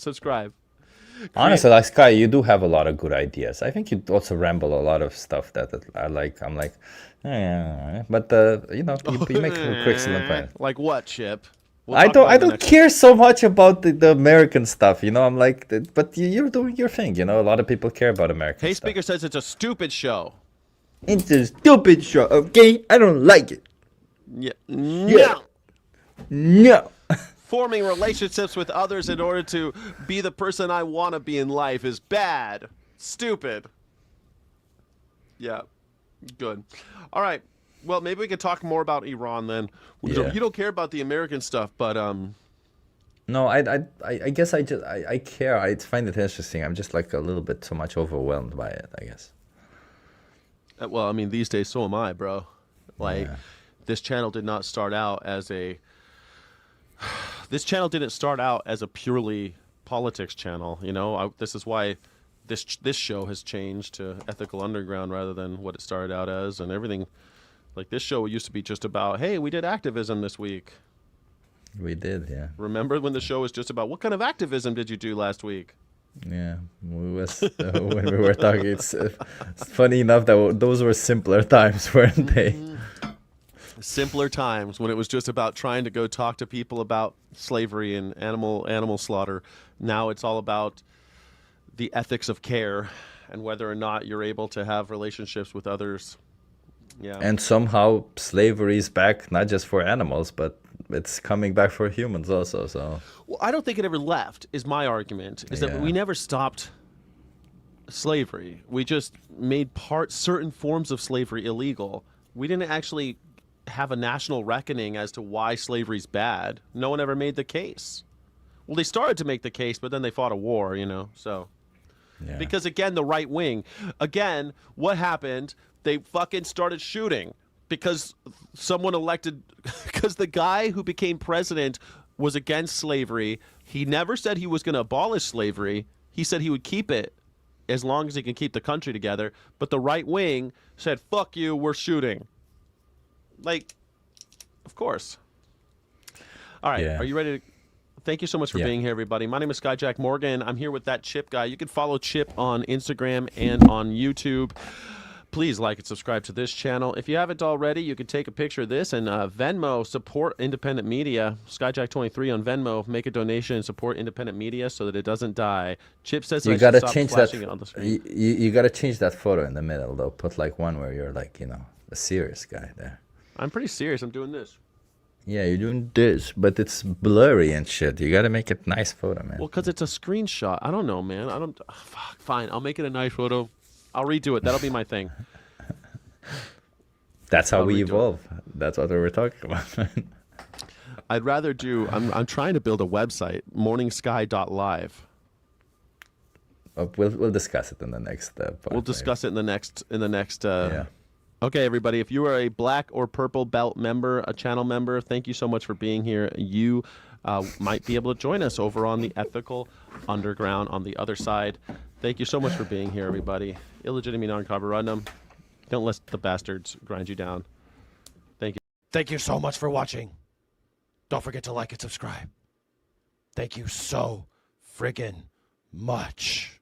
Honestly, like Sky, you do have a lot of good ideas. I think you also ramble a lot of stuff that I like. I'm like, but you make a quick point. Like what, Chip? I don't care so much about the American stuff. I'm like, but you're doing your thing. A lot of people care about American stuff. Hey, Speaker says it's a stupid show. It's a stupid show. Okay, I don't like it. Yeah. No. Forming relationships with others in order to be the person I want to be in life is bad. Stupid. Yeah. Good. All right. Well, maybe we could talk more about Iran then. Yeah. You don't care about the American stuff, but No, I guess I care. I find it interesting. I'm just like a little bit too much overwhelmed by it, I guess. Well, I mean, these days so am I, bro. Like this channel did not start out as a This channel didn't start out as a purely politics channel, This is why this show has changed to Ethical Underground rather than what it started out as, and everything. Like this show used to be just about, hey, we did activism this week. We did, yeah. Remember when the show was just about what kind of activism did you do last week? Yeah, when we were talking, it's funny enough that those were simpler times, weren't they? Simpler times when it was just about trying to go talk to people about slavery and animal slaughter. Now it's all about the ethics of care and whether or not you're able to have relationships with others. Yeah. And somehow slavery is back, not just for animals, but it's coming back for humans also. So, well, I don't think it ever left, is my argument, is that we never stopped slavery. We just made certain forms of slavery illegal. We didn't actually have a national reckoning as to why slavery's bad. No one ever made the case. Well, they started to make the case, but then they fought a war, so. yeah. Because, again, the right wing, what happened? They fucking started shooting because someone elected, because the guy who became president was against slavery. He never said he was going to abolish slavery. He said he would keep it as long as he can keep the country together. But the right wing said, fuck you, we're shooting. Like, of course. All right, Are you ready to... Thank you so much for being here, everybody. My name is Skyjack Morgan. I'm here with That Chip Guy. You can follow Chip on Instagram and on YouTube. Please like and subscribe to this channel. If you haven't already, you can take a picture of this and Venmo, support independent media. Skyjack23 on Venmo. Make a donation and support independent media so that it doesn't die. Chip says you I gotta should stop change flashing that. it on the screen. You gotta change that photo in the middle though. Put like one where you're like, a serious guy there. I'm pretty serious. I'm doing this. Yeah, you're doing this, but it's blurry and shit. You gotta make it nice photo, man. Well, because it's a screenshot. I don't know, man. Fuck, fine. I'll make it a nice photo. I'll redo it. That'll be my thing. That's how we evolve. That's what we were talking about. I'd rather do. I'm trying to build a website, morningsky.live. We'll discuss it in the next part. We'll discuss it in the next. Yeah. Okay, everybody. If you are a black or purple belt member, a channel member, thank you so much for being here. You might be able to join us over on the Ethical Underground on the other side. Thank you so much for being here, everybody. Illegitimate non-carborundum. Don't let the bastards grind you down. Thank you. Thank you so much for watching. Don't forget to like and subscribe. Thank you so friggin' much.